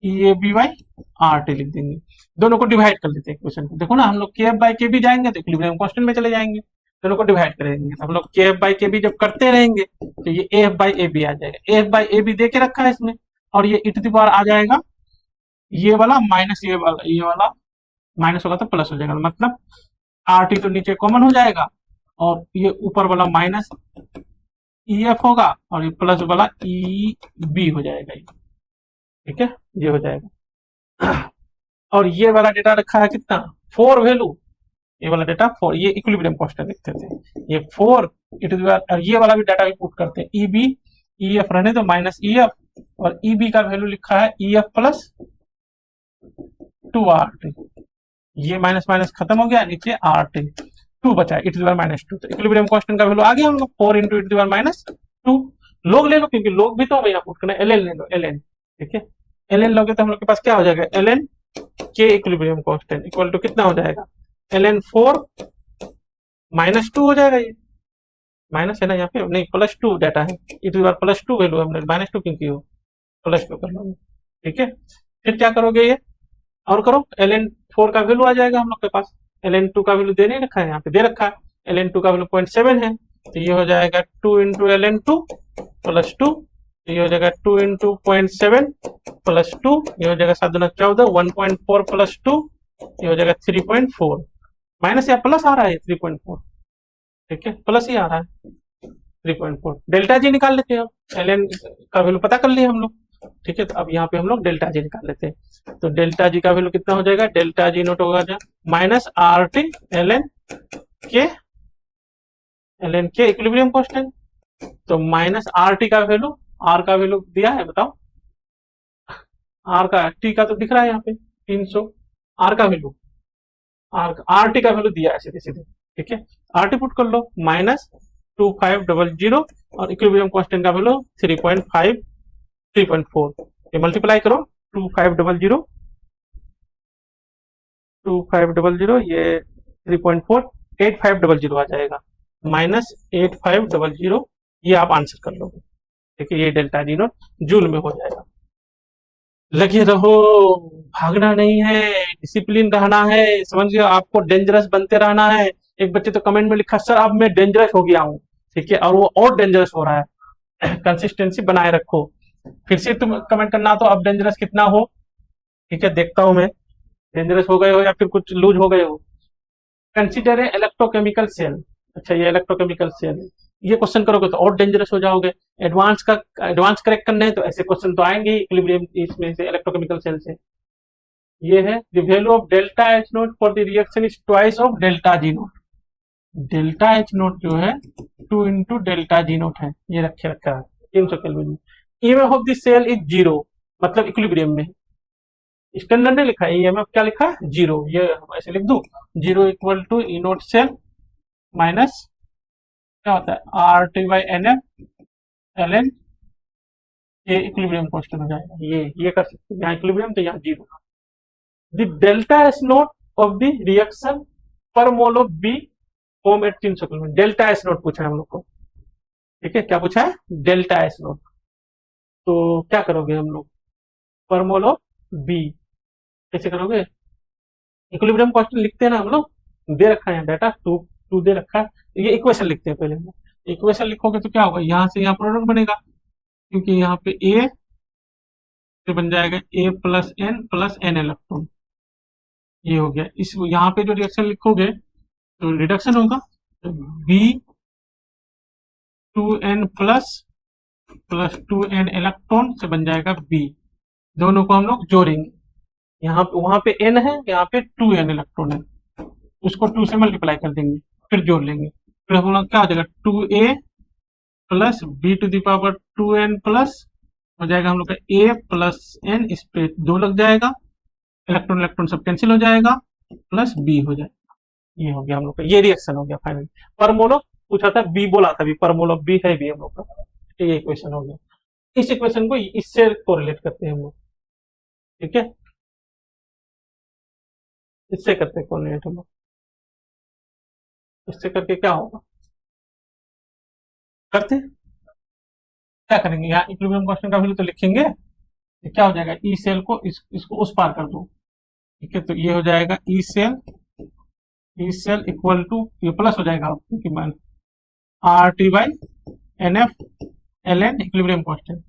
E A B by R T लिख देंगे। दोनों को डिवाइड कर लेते हैं क्वेश्चन को, देखो ना हम लोग के एफ बाई के बी जाएंगे तो इक्विलिब्रियम कांस्टेंट में चले जाएंगे, दोनों को डिवाइड करेंगे। हम लोग के एफ बाई के बी जब करते रहेंगे तो ये A F by A B आ जाएगा, A F by A B दे के रखा है इसमें, और ये ई टू द पावर आ जाएगा ये वाला माइनस ये वाला माइनस होगा तो प्लस हो जाएगा, मतलब आर टी तो नीचे कॉमन हो जाएगा, और ये ऊपर वाला माइनस ई एफ होगा, और ये प्लस वाला ई बी हो जाएगा, ठीक है, ये हो जाएगा। और ये वाला डेटा रखा है कितना 4 वैल्यू, ये वाला डेटा 4, ये इक्विलिब्रियम कांस्टेंट लिखते थे, ये 4 और ये वाला भी डाटा भी पुट करते हैं, ई बी ई एफ रहने तो माइनस ई एफ, और ई बी का वैल्यू लिखा है ई एफ प्लस 2RT, ये माइनस माइनस खत्म हो गया, नीचे RT 2 बचा e to the power minus 2, तो इक्विलिब्रियम कांस्टेंट का वैल्यू आ गया हम लोग 4 into e to the power minus 2। लोग ले लो, क्योंकि लोग भी तो हमें यहाँ पुट करना है, ln ले लो, ln, ठीक है, ln लोगे तो हम लोग के पास क्या हो जाएगा, ln के इक्विलिब्रियम कांस्टेंट इक्वल टू कितना हो जाएगा, ln 4 माइनस 2 हो जाएगा, ये माइनस है ना यहाँ पे, नहीं प्लस 2 डाटा है, e to the power plus 2 value, हमने माइनस 2 क्यों की हो, प्लस 2 कर लो, ठीक है। फिर क्या करोगे, ये और करो, ln 4 का वैल्यू आ जाएगा हम लोग के पास, ln 2 का वैल्यू दे नहीं रखा है, यहाँ पे दे रखा है, ln 2 का वैल्यू 0.7 है, तो ये हो जाएगा 2 इंटू ln 2 प्लस 2, ये हो जाएगा 2 इंटू 0.7 प्लस 2, ये हो जाएगा 7 दूना 14, 1.4 प्लस 2, ये हो जाएगा 3.4, माइनस या प्लस आ रहा है 3.4, ठीक है, प्लस ही आ रहा है 3.4। डेल्टा जी निकाल लेते हैं, अब ln का वैल्यू पता कर लिए हम लोग, ठीक है, तो अब यहाँ पे हम लोग डेल्टा जी निकाल लेते हैं, तो डेल्टा जी का वैल्यू कितना हो जाएगा, डेल्टा जी नोट होगा माइनस आर टी ln के इक्विलिब्रियम कांस्टेंट, तो माइनस आर टी का वैल्यू, आर का वैल्यू दिया है बताओ, आर का टी का तो दिख रहा है यहाँ पे 300, आर का वैल्यू, आर टी का वैल्यू दिया है सीधे सीधे, ठीक है, आर टी पुट कर लो माइनस 2500, और इक्विलिब्रियम कांस्टेंट का वैल्यू 3.4, ये मल्टीप्लाई करो 2500 ये 3.4 8500 आ जाएगा, माइनस 8500, ये आप आंसर कर लोगे, ठीक है, ये डेल्टा जी नोट जूल में हो जाएगा। लगे रहो, भागना नहीं है, डिसिप्लिन रहना है, समझ गए, आपको डेंजरस बनते रहना है। एक बच्चे तो कमेंट में लिखा सर अब मैं डेंजरस हो गया हूँ, ठीक है, और वो और डेंजरस हो रहा है। कंसिस्टेंसी बनाए रखो। फिर से तुम कमेंट करना तो अब डेंजरस कितना हो, ठीक है, देखता हूं मैं। डेंजरस हो गए हो या फिर कुछ लूज हो गए हो। Consider a electrochemical cell. अच्छा, ये इलेक्ट्रोकेमिकल सेल है, ये क्वेश्चन करोगे तो और डेंजरस हो जाओगे। एडवांस करेक्ट करने हैं तो ऐसे क्वेश्चन तो आएंगे ही इक्विलिब्रियम इसमें से, इलेक्ट्रोकेमिकल सेल से। ये है the value of delta H note for the reaction is twice of delta G note. Delta H note जो है 2 × डेल्टा जी नोट है, ये रखा है 300 केल्विन में। EMF of the cell is 0, मतलब इक्विलिब्रियम में। स्टैंडर्ड ने लिखा है ईएमएफ, क्या लिखा है 0, ये ऐसे लिख दूं 0 equal to E naught cell minus क्या होता है R T by N F l n, ये इक्विलिब्रियम कांस्टेंट हो जाएगा। ये कर सकते हैं, यहाँ इक्विलिब्रियम तो यहाँ 0। The delta S naught of the reaction per mole of B form at 300 kelvin. Delta S naught पूछा है हम लोग को, ठीक है, क्या पूछा है डेल्टा एस नोट। तो क्या करोगे हम लोग, पर मोल ऑफ बी कैसे करोगे, इक्विलिब्रियम कांस्टेंट लिखते हैं ना हम लोग, दे रखा है डाटा 2 दे रखा है, तो ये इक्वेशन लिखते हैं पहले। इक्वेशन लिखोगे तो क्या होगा, यहाँ से यहाँ प्रोडक्ट बनेगा, क्योंकि यहाँ पे ए से बन जाएगा ए प्लस एन इलेक्ट्रॉन, ये हो गया। इस यहाँ पे जो रिएक्शन लिखोगे तो रिडक्शन होगा, तो B 2n plus 2n electron से बन जाएगा बी। दोनों को हम लोग जोड़ेंगे, यहाँ पे वहां पे n है, यहाँ पे 2n इलेक्ट्रॉन है, उसको 2 से मल्टीप्लाई कर देंगे, फिर जोड़ लेंगे, फिर हम लोग क्या हो जाएगा 2a plus B to the power 2n plus हो जाएगा हम लोग का a प्लस n, इस पे 2 लग जाएगा, इलेक्ट्रॉन इलेक्ट्रॉन सब कैंसिल हो जाएगा, प्लस b हो जाएगा। ये हो गया हम लोग का, ये रिएक्शन हो गया फाइनली। पर मोल ऑफ पूछा था, बी बोला था, पर मोल ऑफ बी है भी हम लोग का, ये इक्वेशन हो गया। इस इक्वेशन को इससे कोरिलेट करते हैं हम लोग, ठीक है, इससे करते हैं कोरिलेट हम लोग। इससे करके क्या होगा, करते हैं, क्या करेंगे, यहाँ इक्विलिब्रियम कांस्टेंट का वैल्यू तो लिखेंगे, तो क्या हो जाएगा ई सेल को इसको उस पार कर दो, ठीक है, तो ये हो जाएगा ई सेल इक्वल टू, ये प्लस हो जाएगा क्योंकि मान R T by N F l n equilibrium constant,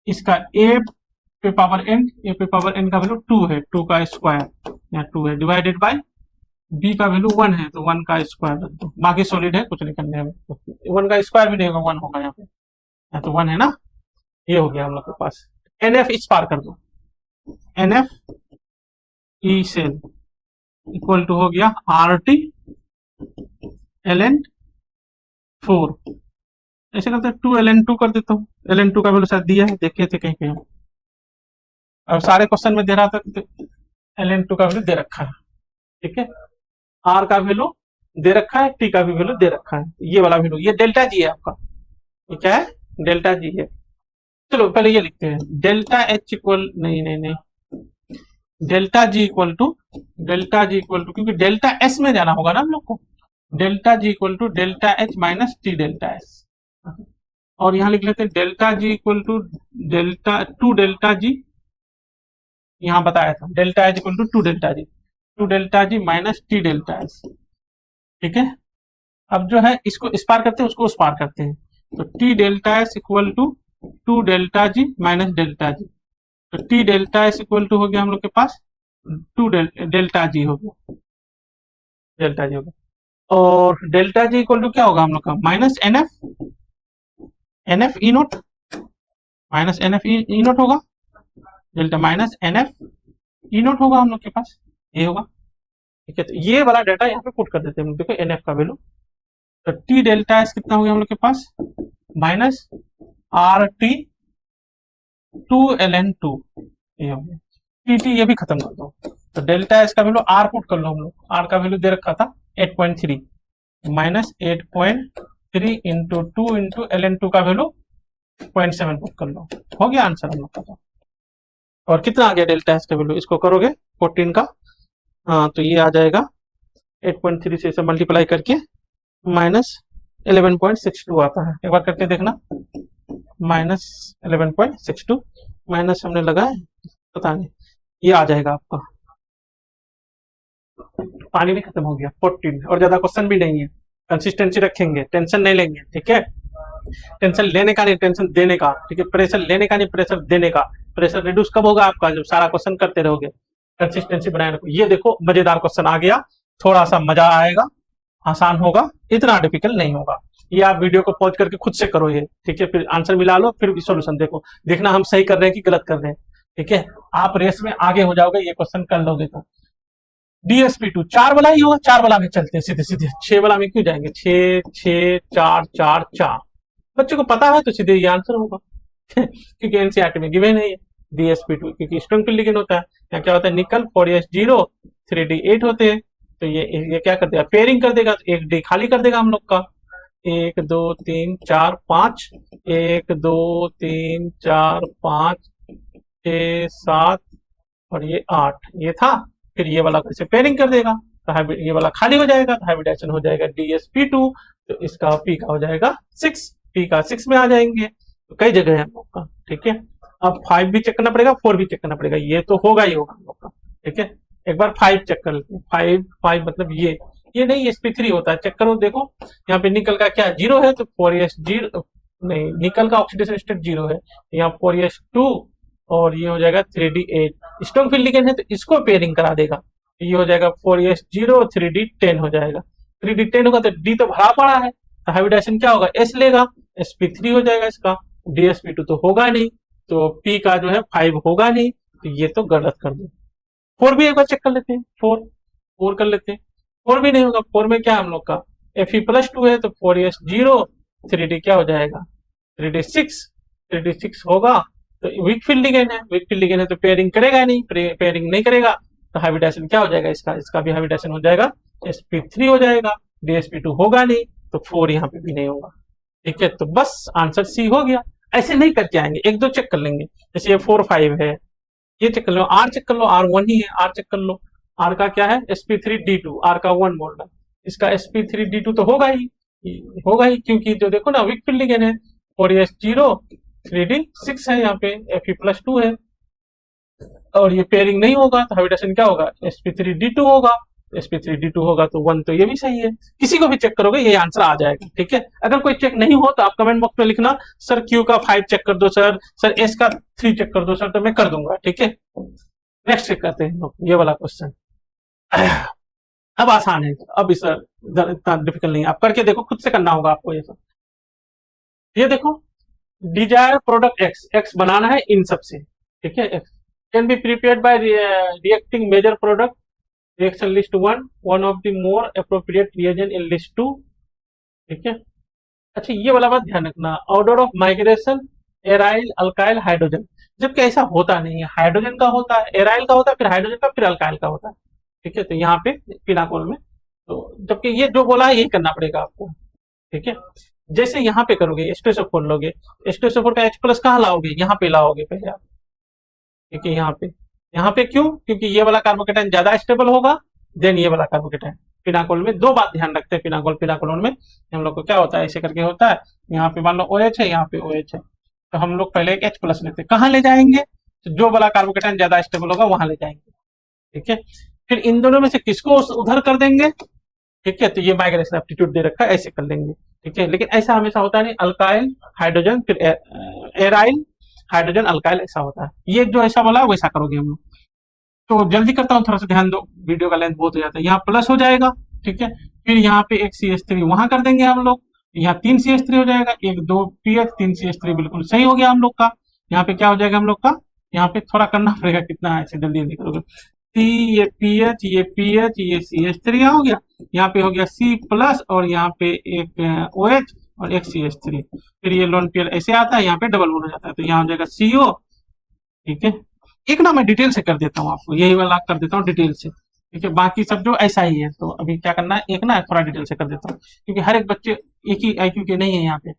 इसका ए पे पावर एन का वैल्यू 2 है, 2 का स्क्वायर यहाँ 2 है, डिवाइडेड बाय बी का वैल्यू 1 है, तो 1 का स्क्वायर रख दो, बाकी सॉलिड है कुछ नहीं करने में, 1 का स्क्वायर भी नहीं होगा, 1 होगा यहाँ पे, तो 1 है ना, ये हो गया हम लोग के पास। एन एफ इस पार कर दो, N F E cell equal to हो गया आर टी एल एन 4, ऐसे करते 2 एल एन 2 कर देता हूँ, एल एन 2 का वैल्यू शायद दिया है, देखे थे कहीं कहीं, अब सारे क्वेश्चन में दे रहा था, एल एन 2 का वैल्यू दे रखा है, ठीक है, आर का वैल्यू दे रखा है, टी का भी वैल्यू दे रखा है, ये वाला वैल्यू, ये डेल्टा जी है आपका, ये क्या है डेल्टा जी है। चलो पहले ये लिखते हैं, डेल्टा एच इक्वल नहीं डेल्टा जी इक्वल टू क्योंकि डेल्टा एस में जाना होगा ना हम लोग को, delta G equal to delta H minus T delta S, और यहां लिख लेते हैं delta G equal to delta G, यहां बताया था delta H equal to 2 delta G minus T delta S, ठीक है। अब जो है इसको इस पार करते हैं, उसको उस पार करते हैं, तो T delta S equal to 2 delta G minus delta G, तो T delta S equal to हो गया हम लोग के पास 2 डेल्टा जी हो गया, और डेल्टा जी इक्वल टू क्या होगा हम लोग का minus N F E naught, minus N F E naught होगा, delta minus N F E naught होगा हम लोग के पास, ये होगा, ठीक है। तो ये वाला डाटा यहाँ पे पुट कर देते हैं हम, देखो एन एफ का वैल्यू, तो टी डेल्टा एस कितना हो गया हम लोग के पास minus R T 2 L N 2, ये हो गया, टी टी ये भी खत्म कर दो, तो डेल्टा एस का वैल्यू आर पुट कर लो हम लोग, आर का वैल्यू दे रखा था 8.3 minus 8.3 into 2 into l N 2 का वैल्यू 0.7 पुट कर लो, हो गया आंसर हम लोग का। और कितना आ गया डेल्टा एस का वैल्यू, इसको करोगे 14 का, हाँ तो ये आ जाएगा 8.3 से इसे मल्टीप्लाई करके माइनस 11.62 आता है, एक बार करके देखना, माइनस 11.62 माइनस हमने लगाया पता नहीं, ये आ जाएगा आपका, पानी भी खत्म हो गया 14, और ज्यादा क्वेश्चन भी नहीं है, कंसिस्टेंसी रखेंगे, टेंशन नहीं लेंगे, ठीक है, टेंशन लेने का नहीं टेंशन देने का, ठीक है, प्रेशर लेने का नहीं प्रेशर देने का। प्रेशर रिड्यूस कब होगा आपका, जब सारा क्वेश्चन करते रहोगे, कंसिस्टेंसी बनाए रखो। ये देखो मजेदार क्वेश्चन आ गया, थोड़ा सा मजा आएगा, आसान होगा, इतना डिफिकल्ट नहीं होगा। ये आप वीडियो को पॉज करके खुद से करो ये, ठीक है, फिर आंसर मिला लो, फिर सॉल्यूशन देखो, देखना हम सही कर रहे हैं कि गलत कर रहे हैं, ठीक है। आप रेस में आगे हो जाओगे ये क्वेश्चन कर लोगे तो। DSP2 4 वाला ही होगा, 4 वाला में चलते हैं सीधे सीधे, 6 वाला में क्यों जाएंगे, 6 6 4 4 4, बच्चों को पता है तो सीधे ये आंसर होगा क्योंकि एनसीईआरटी में गिवन है ये DSP2, क्योंकि स्ट्रॉन्ग फील्ड लिगेंड होता है। यहाँ क्या होता है, निकल 4s0 3d8 होते हैं, तो ये क्या कर देगा, पेयरिंग कर देगा, तो एक डी खाली कर देगा हम लोग का। 1 2 3 4 5, 1 2 3 4 5 6 7 और ये 8, ये था। फिर ये वाला कैसे पेयरिंग कर देगा, तो ये वाला खाली हो जाएगा, तो हाइब्रिडेशन हो जाएगा DSP2, तो इसका पी का हो जाएगा 6, पी का 6 में आ जाएंगे। तो कई जगह है हम लोग का, ठीक है। अब 5 भी चेक करना पड़ेगा, 4 भी चेक करना पड़ेगा, ये तो होगा ही होगा हम लोग का, ठीक है। एक बार 5 चेक कर लेते हैं, 5 मतलब ये नहीं, sp3 होता है, चेक करो देखो। यहाँ पे निकल का क्या 0 है, तो 4s0 नहीं, निकल का ऑक्सीडेशन स्टेट 0 है, यहाँ 4s2 और ये हो जाएगा 3d8, स्ट्रॉन्ग फील्ड लिगेंड है तो इसको पेयरिंग करा देगा, ये हो जाएगा 4s0 3d10 हो जाएगा, 3d10 होगा तो d तो भरा पड़ा है, तो हाइब्रिडेशन क्या होगा, s लेगा, sp3 हो जाएगा इसका, DSP2 तो होगा नहीं, तो p का जो है 5 होगा नहीं, तो ये तो गलत कर दो। 4 भी एक बार चेक कर लेते हैं, 4 कर लेते हैं, 4 भी नहीं होगा, 4 में क्या हम लोग का Fe+2 है, तो 4s0 3d क्या हो जाएगा 3d6 होगा, तो वीक फील्ड लिगेंड है, वीक फील्ड लिगेंड है तो पेयरिंग करेगा नहीं, पेयरिंग नहीं करेगा, तो हाइब्रिडेशन क्या हो जाएगा इसका भी हाइब्रिडेशन हो जाएगा, sp3 हो जाएगा, DSP2 होगा नहीं, तो 4 यहाँ पे भी नहीं होगा, ठीक है। तो बस आंसर सी हो गया। ऐसे नहीं करके आएंगे, एक दो चेक कर लेंगे, जैसे ये 4 5 है, ये चेक कर लो, R चेक कर लो, R1 ही है, R चेक कर लो, R का क्या है sp3d2, R का 1 बोल रहा है, इसका sp3d2 तो होगा ही क्योंकि जो देखो ना वीक फील्ड लिगेंड है, 4s0 3d6 है, यहाँ पे Fe+2 है, और ये पेयरिंग नहीं होगा तो हाइब्रिडेशन क्या होगा, sp3d2 होगा, sp3d2 होगा तो 1, तो ये भी सही है। किसी को भी चेक करोगे ये आंसर आ जाएगा, ठीक है। अगर कोई चेक नहीं हो तो आप कमेंट बॉक्स में लिखना, सर Q का 5 चेक कर दो सर S का 3 चेक कर दो सर, तो मैं कर दूंगा, ठीक है। नेक्स्ट चेक करते हैं ये वाला क्वेश्चन, अब आसान है, अब इस इतना डिफिकल्ट नहीं है, आप करके देखो, खुद से करना होगा आपको ये सब। ये देखो डिजायर प्रोडक्ट एक्स बनाना है इन सबसे, ठीक है। X can be prepared by reacting major product reaction list 1 of the more appropriate reagent in list 2, ठीक है। अच्छा ये वाला बात ध्यान रखना, order of migration aryl alkyl hydrogen, जबकि ऐसा होता नहीं है, हाइड्रोजन का होता है, एराइल का होता है, फिर हाइड्रोजन का, फिर अल्काइल का होता है, ठीक है। तो यहाँ पे पिनाकोल में, तो जबकि ये जो बोला है यही करना पड़ेगा आपको, ठीक है। जैसे यहाँ पे करोगे H2SO4 लोगे, H2SO4 का H+ कहाँ लाओगे, यहाँ पे लाओगे पहले आप, ठीक है। यहाँ पे क्यों, क्योंकि ये वाला कार्बोकेटाइन ज्यादा स्टेबल होगा देन ये वाला कार्बोकेटाइन। पिनाकोल में दो बात ध्यान रखते हैं, पिनाकोल में हम लोग को क्या होता है, ऐसे करके होता है, यहाँ पे मान लो OH है, यहाँ पे OH है, तो हम लोग पहले एक H+ लेते हैं, कहाँ ले जाएंगे, तो जो वाला कार्बोकेटाइन ज्यादा स्टेबल होगा वहां ले जाएंगे, ठीक है। फिर इन दोनों में से किसको उधर कर देंगे, ठीक है। तो ये माइग्रेशन एप्टीट्यूड दे रखा है, ऐसे कर लेंगे, ठीक है। लेकिन ऐसा हमेशा होता नहीं, अल्काइल हाइड्रोजन फिर एराइल हाइड्रोजन अल्काइल ऐसा होता है, ये जो ऐसा बोला वैसा करोगे हम लोग। तो जल्दी करता हूँ, थोड़ा सा ध्यान दो, वीडियो का लेंथ बहुत हो जाता है। यहाँ प्लस हो जाएगा, ठीक है। फिर यहाँ पे एक CH3 वहां कर देंगे हम लोग, यहाँ 3 CH3 हो जाएगा, 1 2 PH 3 CH3 बिल्कुल सही हो गया हम लोग का। यहाँ पे क्या हो जाएगा हम लोग का, यहाँ पे थोड़ा करना पड़ेगा, कितना ऐसे जल्दी जल्दी करोगे, ये PH ये PH ये CH3 हो गया, यहाँ पे हो गया C+ और यहाँ पे एक OH और एक CH3, फिर ये लोन पेयर ऐसे आता है, यहाँ पे डबल बॉन्ड हो जाता है, तो यहाँ हो जाएगा CO, ठीक है। एक ना मैं डिटेल से कर देता हूँ आपको, यही वाला कर देता हूँ डिटेल से, ठीक है। बाकी सब जो ऐसा ही है, तो अभी क्या करना है, एक ना थोड़ा डिटेल से कर देता हूँ, क्योंकि हर एक बच्चे एक ही IQ के नहीं है यहाँ पे।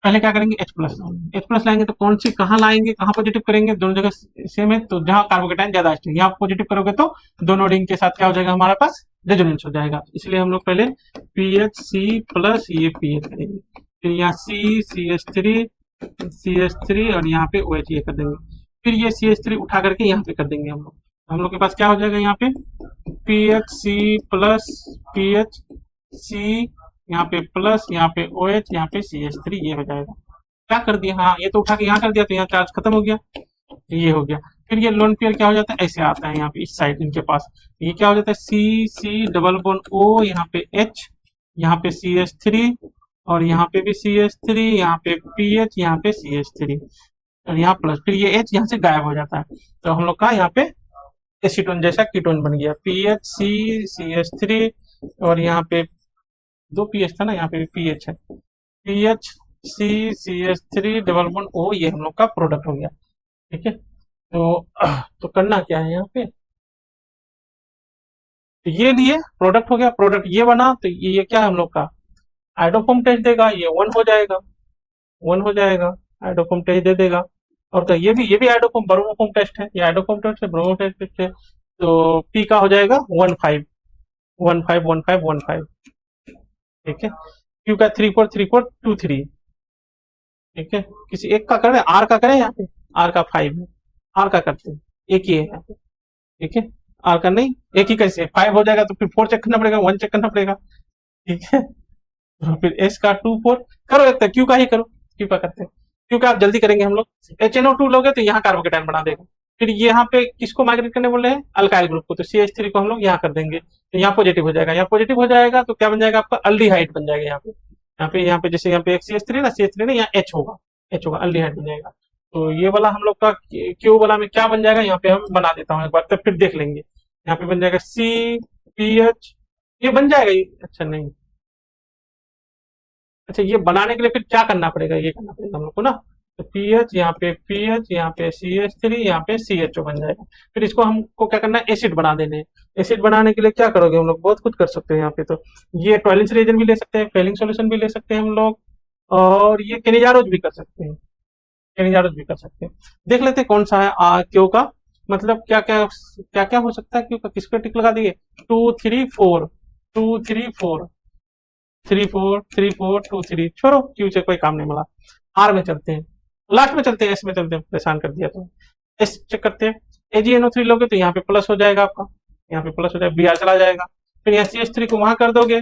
पहले क्या करेंगे, H+ लाएंगे, तो कौन सी कहाँ लाएंगे, कहाँ पॉजिटिव करेंगे, दोनों जगह सेम है, तो जहाँ कार्बोकेटाइन ज्यादा है यहाँ पॉजिटिव करोगे तो दोनों रिंग के साथ क्या हो जाएगा हमारे पास, रेजोनेंस हो जाएगा। इसलिए हम लोग पहले PHC+ ये PH करेंगे, फिर यहाँ CH3 और यहाँ पे OH ये कर देंगे, फिर ये CH3 उठा करके यहाँ पे कर देंगे हम लोग के पास क्या हो जाएगा, यहाँ पे PHC+ PHC, यहाँ पे प्लस, यहाँ पे OH, यहाँ पे CH3 ये हो जाएगा। क्या कर दिया, हाँ ये तो उठा के यहाँ कर दिया, तो यहाँ चार्ज खत्म हो गया, ये हो गया। फिर ये लोन पेयर क्या हो जाता है, ऐसे आता है यहाँ पे इस साइड इनके पास, ये क्या हो जाता है सी सी डबल बॉन्ड ओ, यहाँ पे एच, यहाँ पे सी एच थ्री, और यहाँ पे भी सी एच थ्री, यहाँ पे पी एच, यहाँ पे सी एच थ्री, और यहाँ प्लस, फिर ये एच यहाँ से गायब हो जाता है। तो हम लोग का यहाँ पे एसीटोन जैसा कीटोन बन गया, P H C C H three, और यहाँ पे दो पी एच था ना, यहाँ पे भी पी एच है, P H C C H three double bond O, ये हम लोग का प्रोडक्ट हो गया। ठीक है, तो करना क्या है यहाँ पे, तो ये लिए प्रोडक्ट हो गया, प्रोडक्ट ये बना, तो ये क्या है हम लोग का आइडोफॉर्म टेस्ट देगा, ये वन हो जाएगा, वन हो जाएगा, आइडोफॉर्म टेस्ट दे देगा। और तो ये भी आइडोफॉर्म ब्रोमोफॉर्म टेस्ट है, ये आइडोफॉर्म टेस्ट है, ब्रोमो टेस्ट है, तो पी का हो जाएगा 15 15 15 15। ठीक है, क्यू का 34 34 23। ठीक है, किसी एक का करें, आर का करें, यहाँ पे आर का 5 है, आर का करते हैं, एक ही है यहाँ पे। ठीक है, आर का नहीं, एक ही कैसे 5 हो जाएगा, तो फिर 4 चेक करना पड़ेगा, 1 चेक करना पड़ेगा। ठीक है, तो फिर एस का 2 4 करो, एक क्यू का ही करो, क्यू का करते हैं, क्यू का आप जल्दी करेंगे हम लोग। HNO2 लोगे तो यहाँ कार्बोकेटाइन बना देगा, फिर यहाँ पे किसको माइग्रेट करने बोले हैं, अल्काइल ग्रुप को, तो CH3 को हम लोग यहाँ कर देंगे, तो यहाँ पॉजिटिव हो जाएगा, यहाँ पॉजिटिव हो जाएगा तो क्या बन जाएगा आपका अल्डिहाइड बन जाएगा, यहाँ पे जैसे यहाँ पे एक CH3 ना, CH3 ना, यहाँ H होगा अल्डिहाइड बन जाएगा। तो ये वाला हम लोग का क्यू वाला में क्या बन जाएगा, यहाँ पे हम बना देता हूँ एक बार, तब फिर देख लेंगे। यहाँ पे बन जाएगा CPH, ये बन जाएगा ये, अच्छा नहीं, अच्छा ये बनाने के लिए फिर क्या करना पड़ेगा, ये करना पड़ेगा हम लोग को ना, तो पीएच, यहाँ पे पीएच, यहाँ पे CH3, यहाँ पे CHO बन जाएगा। फिर इसको हमको क्या करना है, एसिड बना देने हैं। एसिड बनाने के लिए क्या करोगे हम लोग, बहुत कुछ कर सकते हैं यहाँ पे, तो ये टॉयलेंस रिएजेंट भी ले सकते हैं, फेलिंग सॉल्यूशन भी ले सकते हैं हम लोग, और ये केनिजारोज भी कर सकते हैं, केनिजारोज भी कर सकते हैं। देख लेते हैं कौन सा है क्यू का, मतलब क्या क्या क्या क्या हो सकता है क्यू का, किस पे टिक लगा दिए, 2 3 4 2 3 4 3 4 3 4 2 3, छोड़ो क्यू से कोई काम नहीं मिला। आर में चलते हैं, लास्ट में चलते हैं, एस में चलते हैं, परेशान कर दिया तो एस चेक करते हैं। AgNO3 लोगे तो यहाँ पे प्लस हो जाएगा आपका, यहाँ पे प्लस हो जाएगा, Br चला जाएगा, फिर यहाँ CH3 को वहां कर दोगे,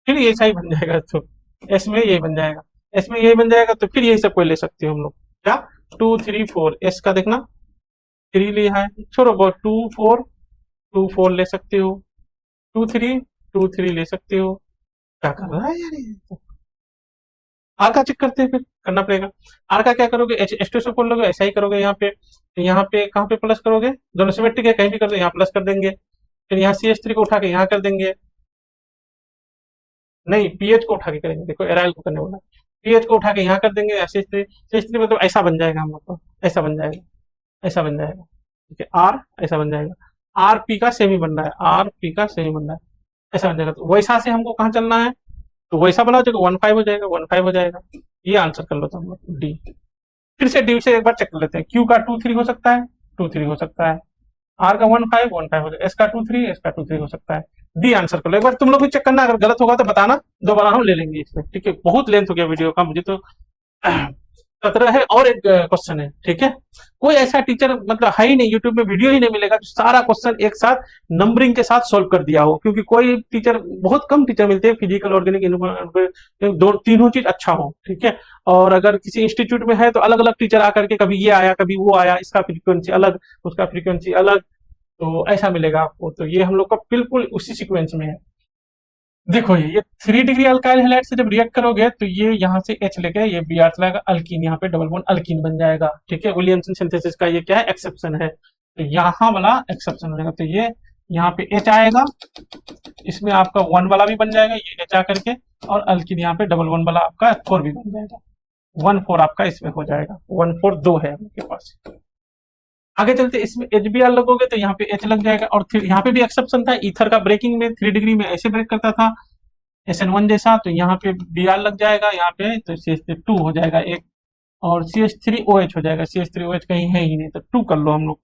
फिर ये सही बन जाएगा, तो एस में यही बन जाएगा, एस में यही बन जाएगा, तो फिर यही सब कोई ले सकते हो हम लोग, क्या 2 3 4, एस का देखना 3 लिया है, छोड़ो बहुत, 2 4 2 4 ले सकते हो, 2 3 2 3 ले सकते हो, क्या कर रहा है यार ये, आर का चेक करते हैं, फिर करना पड़ेगा। आर का क्या करोगे, H2SO4 लोगे, ऐसा ही करोगे, यहाँ पे कहाँ पे प्लस करोगे, दोनों सिमेट्रिक है, कहीं भी कर दो, यहाँ प्लस कर देंगे, फिर यहाँ CH3 को उठा के यहाँ कर देंगे, नहीं पीएच को उठा के करेंगे, देखो एराइल को करने वाला, पीएच को उठा के यहाँ कर देंगे, CH3 मतलब ऐसा बन जाएगा हम लोग को, ऐसा बन जाएगा, ऐसा बन जाएगा। ठीक है, आर ऐसा बन जाएगा, आर पी का सेमी बन रहा है, आर पी का सेमी बन रहा है, ऐसा बन जाएगा। तो वैसा से हमको कहाँ चलना है, तो वैसा बना हो 15 हो जाएगा, 15 हो जाएगा, ये आंसर कर लो तो हम लोग डी। फिर से डी से एक बार चेक कर लेते हैं, क्यू का 2 3 हो सकता है, 2 3 हो सकता है, आर का 15 15 हो जाएगा, एस का 2 3, एस का 2 3 हो सकता है, डी आंसर कर लो। एक बार तुम लोग भी चेक करना, अगर गलत होगा तो बताना, दोबारा हम ले लेंगे इसमें। ठीक है, बहुत लेंथ हो गया वीडियो का, मुझे तो 17 है, और एक क्वेश्चन है। ठीक है, कोई ऐसा टीचर मतलब है ही नहीं, यूट्यूब में वीडियो ही नहीं मिलेगा जो सारा क्वेश्चन एक साथ नंबरिंग के साथ सोल्व कर दिया हो, क्योंकि कोई टीचर, बहुत कम टीचर मिलते हैं फिजिकल, ऑर्गेनिक, दो तीनों चीज अच्छा हो। ठीक है, और अगर किसी इंस्टीट्यूट में है तो अलग अलग टीचर आकर के कभी ये आया कभी वो आया, इसका फ्रीक्वेंसी अलग, उसका फ्रीक्वेंसी अलग, तो ऐसा मिलेगा आपको। तो ये हम लोग का बिल्कुल उसी सीक्वेंस में है। देखो ये 3 डिग्री अल्काइल हैलाइड से जब रिएक्ट करोगे तो ये यहाँ से H लेके ये Br चलाएगा, अल्कीन, यहाँ पे डबल बॉन्ड अल्कीन बन जाएगा। ठीक है, विलियमसन सिंथेसिस का ये क्या है, एक्सेप्शन है, तो यहाँ वाला एक्सेप्शन हो जाएगा, तो ये यहाँ पे H आएगा, इसमें आपका 1 वाला भी बन जाएगा, ये H आकर के, और अल्कीन यहाँ पे डबल बॉन्ड वाला आपका 4 भी बन जाएगा, 1 4 आपका इसमें हो जाएगा, 1 4 2 है आपके पास। आगे चलते, इसमें HBr लगोगे तो यहाँ पे H लग जाएगा, और फिर यहाँ पे भी एक्सेप्शन था, ईथर का ब्रेकिंग में 3 डिग्री में ऐसे ब्रेक करता था SN1 जैसा, तो यहाँ पे Br लग जाएगा, यहाँ पे तो CH2 हो जाएगा एक, और CH3OH हो जाएगा, CH3OH कहीं है ही नहीं, तो 2 कर लो हम लोग,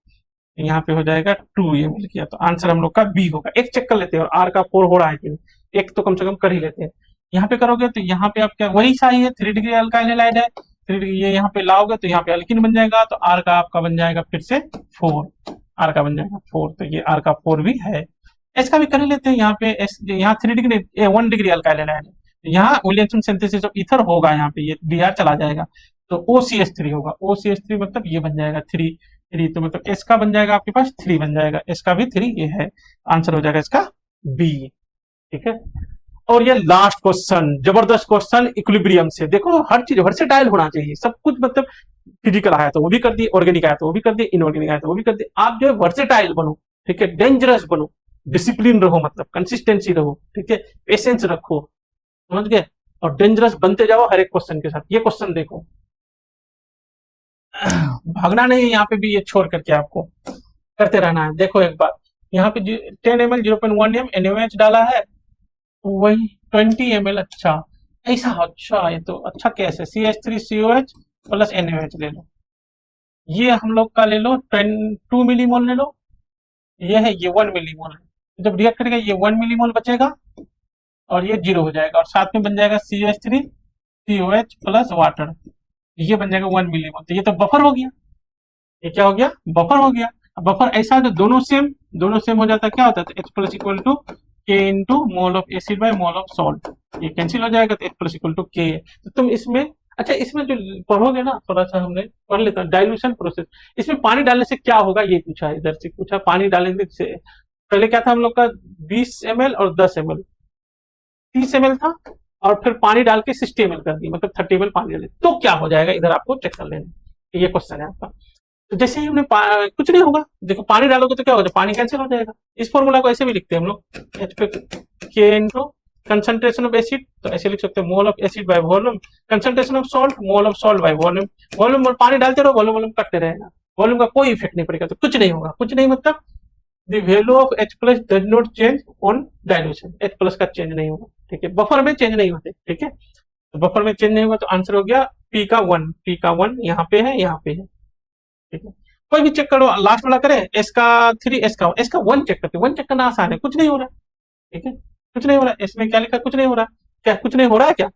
यहाँ पे हो जाएगा 2, ये मिल गया, तो आंसर हम लोग का बी होगा। एक चेक कर लेते हैं, और आर का 4 हो रहा है कि नहीं, एक तो कम से कम कर ही लेते हैं। यहाँ पे करोगे तो यहाँ पे आप क्या, वही सही है, 3 डिग्री अल्काइल हैलाइड है, 3 डिग्री, ये यहाँ पे लाओगे तो यहाँ पे अल्किन बन जाएगा, तो आर का आपका बन जाएगा फिर से 4, आर का बन जाएगा 4, तो ये आर का 4 भी है। एस का भी कर ही लेते हैं, यहाँ पे एस, यहाँ 3 डिग्री 1 डिग्री अल्काइल हैलाइड है, यहाँ विलियमसन सिंथेसिस ऑफ ईथर होगा, यहाँ पे ये Br चला जाएगा, तो OCH3 होगा, OCH3 मतलब ये बन जाएगा 3, 3, तो मतलब एस का बन जाएगा आपके पास 3 बन जाएगा, एस का भी 3 ये है, आंसर हो जाएगा इसका बी। ठीक है। और ये लास्ट क्वेश्चन, जबरदस्त क्वेश्चन इक्विलिब्रियम से। देखो हर चीज वर्सेटाइल होना चाहिए सब कुछ, मतलब फिजिकल आया तो वो भी कर दिए, ऑर्गेनिक आया तो वो भी कर दिए, इनऑर्गेनिक आया तो वो भी कर दिए। आप जो है वर्सेटाइल बनो, ठीक है, डेंजरस बनो, डिसिप्लिन रहो, मतलब कंसिस्टेंसी रहो, ठीक है, पेशेंस रखो, समझ गए, और डेंजरस बनते जाओ हर एक क्वेश्चन के साथ। ये क्वेश्चन देखो, भागना नहीं है यहाँ पे भी, ये छोड़ करके आपको करते रहना है। देखो एक बार यहाँ पे 10 ml 0.1 NaOH डाला है, वही 20 ml। अच्छा ऐसा, अच्छा ये तो अच्छा केस है, CH3COH प्लस NaOH ले लो, ये हम लोग का ले लो 2 मिलीमोल ले लो, ये है ये 1 मिलीमोल है। जब रिएक्ट करेगा ये 1 मिलीमोल बचेगा और ये 0 हो जाएगा, और साथ में बन जाएगा CH3COH प्लस वाटर, ये बन जाएगा 1 मिलीमोल। तो ये तो बफर हो गया, ये क्या हो गया, बफर हो गया। अब बफर ऐसा है तो दोनों सेम हो जाता है, क्या होता है, तो H प्लस इक्वल टू के into mole of acid by mole of salt, ये कैंसिल हो जाएगा, तो H प्लस इक्वल टू के। तो तुम इसमें, अच्छा इसमें जो पढ़ोगे ना, थोड़ा सा हमने पढ़ लेता है डाइल्यूशन प्रोसेस। इसमें पानी डालने से क्या होगा ये पूछा है, इधर से पूछा, पानी डालने से पहले क्या था हम लोग का 20 ml और 10 ml, 30 ml था, और फिर पानी डाल के 60 ml कर दी, मतलब 30 ml पानी डाले तो क्या हो जाएगा, इधर आपको चेक कर लेना, ये क्वेश्चन है आपका। तो जैसे ही हमने कुछ नहीं होगा, देखो पानी डालोगे तो क्या होगा, पानी कैंसिल हो जाएगा। इस फॉर्मूला को ऐसे भी लिखते हैं हम लोग, एच पे के इंटू कंसंट्रेशन ऑफ एसिड, तो ऐसे लिख सकते हैं mole of acid by volume, concentration of salt mole of salt by volume. Volume और पानी डालते रहो, वॉल्यूम वॉल्यूम करते रहेगा, वॉल्यूम का कोई इफेक्ट नहीं पड़ेगा, तो कुछ नहीं होगा। कुछ नहीं मतलब the value of H plus does not change on dilution, H plus का चेंज नहीं होगा, ठीक है, बफर में चेंज नहीं होते, ठीक है, तो बफर में चेंज नहीं होगा, तो आंसर हो गया पी का 1, पी का 1 यहाँ पे है, यहाँ पे है, ठीक है। कोई भी चेक करो, लास्ट वाला करें, एस का 3, एस का 1 चेक करते, 1 चेक करना आसान है, कुछ नहीं हो रहा है, ठीक है, कुछ नहीं हो रहा है, इसमें क्या लिखा, कुछ नहीं हो रहा है, क्या कुछ नहीं हो रहा है क्या,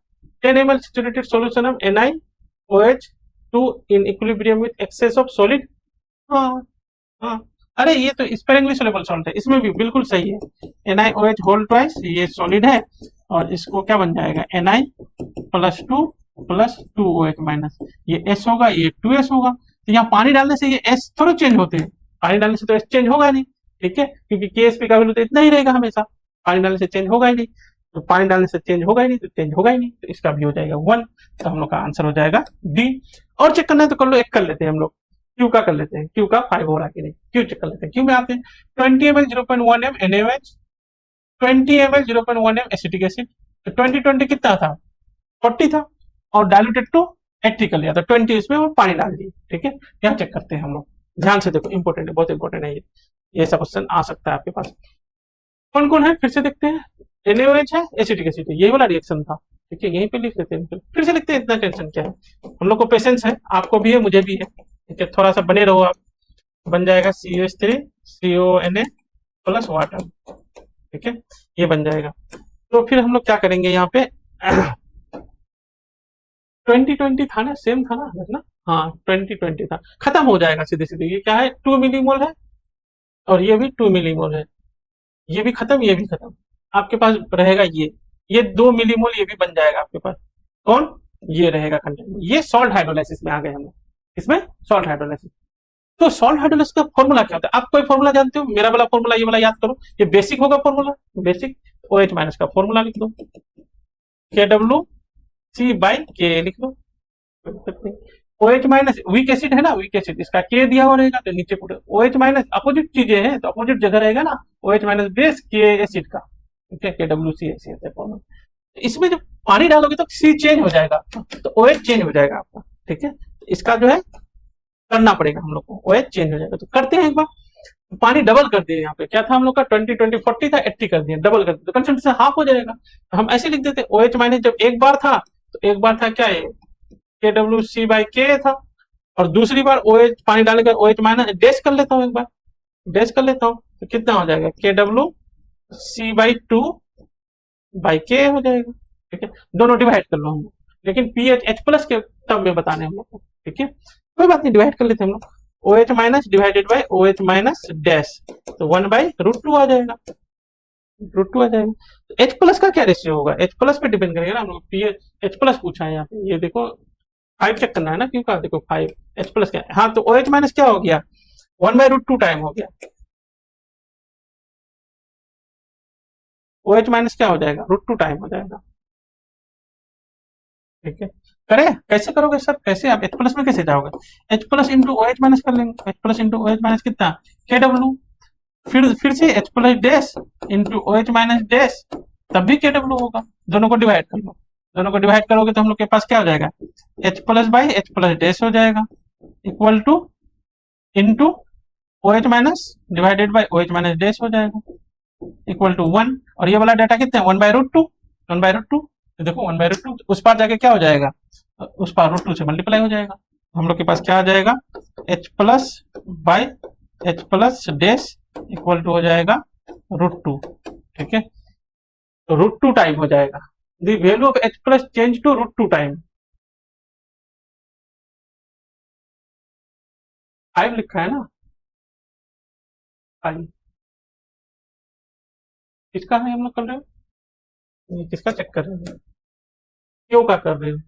10 ml saturated solution of NiOH2 in equilibrium with excess of solid। हाँ हाँ, अरे ये तो sparingly soluble salt है, इसमें भी बिल्कुल सही है, NiOH होल ट्वाइस, ये सॉलिड है, और इसको क्या बन जाएगा, Na plus 2 plus 2OH minus, ये S होगा, ये 2S होगा। तो यहाँ पानी डालने से ये S थोड़ा चेंज होते हैं, पानी डालने से तो S चेंज होगा नहीं, ठीक है, क्योंकि KSP का वैल्यू तो इतना ही रहेगा हमेशा, पानी डालने से चेंज होगा ही नहीं, तो पानी डालने से चेंज होगा ही नहीं, तो चेंज होगा ही नहीं, तो इसका भी हो जाएगा 1, तो हम लोग का आंसर हो जाएगा डी। और चेक करना है तो कर लो, एक कर लेते हैं हम लोग, क्यू का कर लेते हैं, क्यू का 5 हो रहा है कि नहीं, क्यू चेक कर लेते हैं। क्यू में आते हैं 20 ml 0.1 m NaOH, 20 ml 0.1 m acetic acid, तो 20 कितना था, 40 था, और डायल्यूटेड टू 80 कर लिया, तो 20 इसमें वो पानी डाल दिए, ठीक है। यहाँ चेक करते हैं हम लोग, ध्यान से देखो, इंपॉर्टेंट है, बहुत इंपॉर्टेंट है ये ऐसा क्वेश्चन आ सकता है आपके पास। कौन कौन है फिर से देखते हैं, NaOH है, एसिटिक एसिड है, यही वाला रिएक्शन था, ठीक है, यहीं पे लिख लेते हैं, फिर से लिखते हैं, इतना टेंशन क्या है, हम लोग को पेशेंस है, आपको भी है, मुझे भी है, ठीक है, थोड़ा सा बने रहो आप, बन जाएगा CH3 CONA प्लस वाटर, ठीक है, ये बन जाएगा। तो फिर हम लोग क्या करेंगे यहाँ पे 2020 था ना, सेम था ना, हाँ 2020 था, खत्म हो जाएगा सीधे सीधे, ये क्या है 2 मिलीमोल है, और ये भी 2 मिलीमोल है, ये भी खत्म, ये भी खत्म, आपके पास रहेगा ये 2 मिलीमोल, ये भी बन जाएगा आपके पास, कौन, ये रहेगा कंटेंट, ये सॉल्ट हाइड्रोलाइसिस में आ गए हम लोग, इसमें सॉल्ट हाइड्रोलाइसिस। तो सॉल्ट हाइड्रोलाइसिस का फॉर्मूला क्या होता है, आप कोई फॉर्मूला जानते हो, मेरा वाला फॉर्मूला, ये वाला याद करो, ये बेसिक होगा फॉर्मूला, बेसिक OH माइनस का फॉर्मूला लिख दो, KWC बाई के लिख लो, OH माइनस वीक एसिड है ना, वीक एसिड, इसका के दिया हुआ रहेगा, तो नीचे पूरे OH माइनस अपोजिट चीजें हैं, तो अपोजिट जगह रहेगा ना, OH माइनस बेस के एसिड का, ठीक है, KWC ऐसे फॉर्मूला। इसमें जब पानी डालोगे तो C चेंज हो जाएगा, तो OH चेंज हो जाएगा आपका, ठीक है, तो इसका जो है करना पड़ेगा हम लोग को, OH चेंज हो जाएगा, तो करते हैं एक बार, पानी डबल कर दिए, यहाँ पे क्या था हम लोग का 20 40 था, 80 कर दिया, डबल कर दिया, तो कंसंट्रेशन हाफ हो जाएगा, तो हम ऐसे लिख देते OH माइनस, जब एक बार था तो एक बार था क्या है KWC बाई के था, और दूसरी बार OH पानी डालने का OH माइनस डैश कर लेता हूँ, एक बार डैश कर लेता हूँ, तो कितना हो जाएगा KWC बाई 2 बाई के हो जाएगा, ठीक है, दोनों डिवाइड कर लो हम लोग, लेकिन पीएच H प्लस के टर्म में बताने हम लोग को, ठीक है, कोई बात नहीं, डिवाइड कर लेते हैं हम लोग, OH minus divided by OH minus dash, तो 1/√2 आ जाएगा, √2 आ जाएगा। तो H प्लस का क्या रेशियो होगा, H प्लस पे डिपेंड करेगा ना, हम लोग पीएच H प्लस पूछा है यहाँ पे, ये देखो 5 चेक करना है ना, क्यों का देखो 5 H प्लस क्या है, हाँ, तो OH माइनस क्या हो गया, 1/√2 टाइम हो गया। ओ एच माइनस क्या हो जाएगा, √2 टाइम हो जाएगा। ठीक है, करें कैसे करोगे सर, कैसे आप एच प्लस में कैसे जाओगे, H plus into O H minus कर लेंगे, H plus into O H minus कितना, के डब्ल्यू, फिर से H plus dash into O H minus dash, तब भी के डब्ल्यू होगा। दोनों को डिवाइड कर लो, दोनों को डिवाइड करोगे तो हम लोग के पास क्या हो जाएगा, H plus by H plus dash हो जाएगा, equal to into O H minus divided by O H minus dash हो जाएगा, इक्वल टू 1। और ये वाला डाटा कितना है, 1/√2, 1/√2। तो देखो 1/√2 उस पार जाके क्या हो जाएगा, उस पार √2 से मल्टीप्लाई हो जाएगा। हम लोग के पास क्या आ जाएगा, H plus by H plus dash equal to हो जाएगा √2। ठीक है, तो √2 टाइम हो जाएगा। The value of H plus change to √2 time. 5 लिखा है ना, 5 किसका है हम लोग कर रहे हो, ये किसका चेक कर रहे हो, क्यों का कर रहे हो,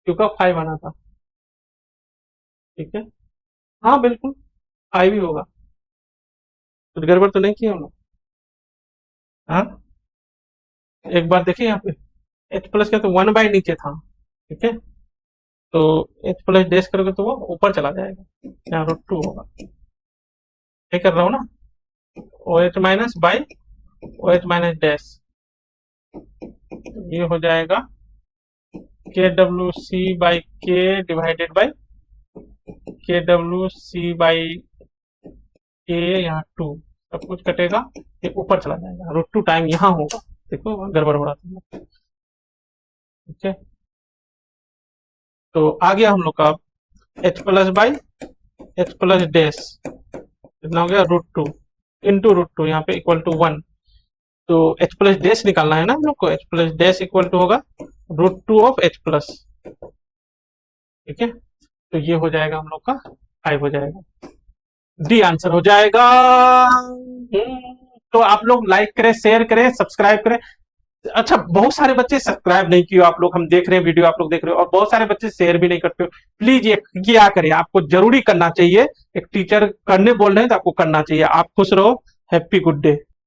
क्यों का 5 आना था। ठीक है, हाँ बिल्कुल 5 ही होगा, कुछ गड़बड़ तो नहीं किया हम लोग। हाँ, एक बार देखिए यहाँ पे एच प्लस का तो 1/, नीचे था। ठीक है, तो एच प्लस डैश करोगे तो वो ऊपर चला जाएगा, यहाँ √2 होगा। ये कर रहा हूँ ना, O H minus by O H minus dash, ये हो जाएगा K W C by K divided by K W C by K, यहाँ 2 सब कुछ कटेगा, ये ऊपर चला जाएगा, √2 टाइम यहाँ होगा। देखो गड़बड़ हो रहा था। ठीक है, तो आ गया हम लोग का H plus by H plus dash कितना हो गया, √2 इंटू √2, यहाँ पे इक्वल टू 1। तो एच प्लस डैश निकालना है ना हम लोग को, H plus dash equal to होगा √2 ऑफ एच प्लस। ठीक है, तो ये हो जाएगा हम लोग का 5 हो जाएगा, डी आंसर हो जाएगा। तो आप लोग लाइक करें, शेयर करें, सब्सक्राइब करें। अच्छा, बहुत सारे बच्चे सब्सक्राइब नहीं किए आप लोग, हम देख रहे हैं वीडियो आप लोग देख रहे हो, और बहुत सारे बच्चे शेयर भी नहीं करते हो। प्लीज ये क्या करें, आपको जरूरी करना चाहिए, एक टीचर करने बोल रहे हैं तो आपको करना चाहिए। आप खुश रहो, हैप्पी गुड डे।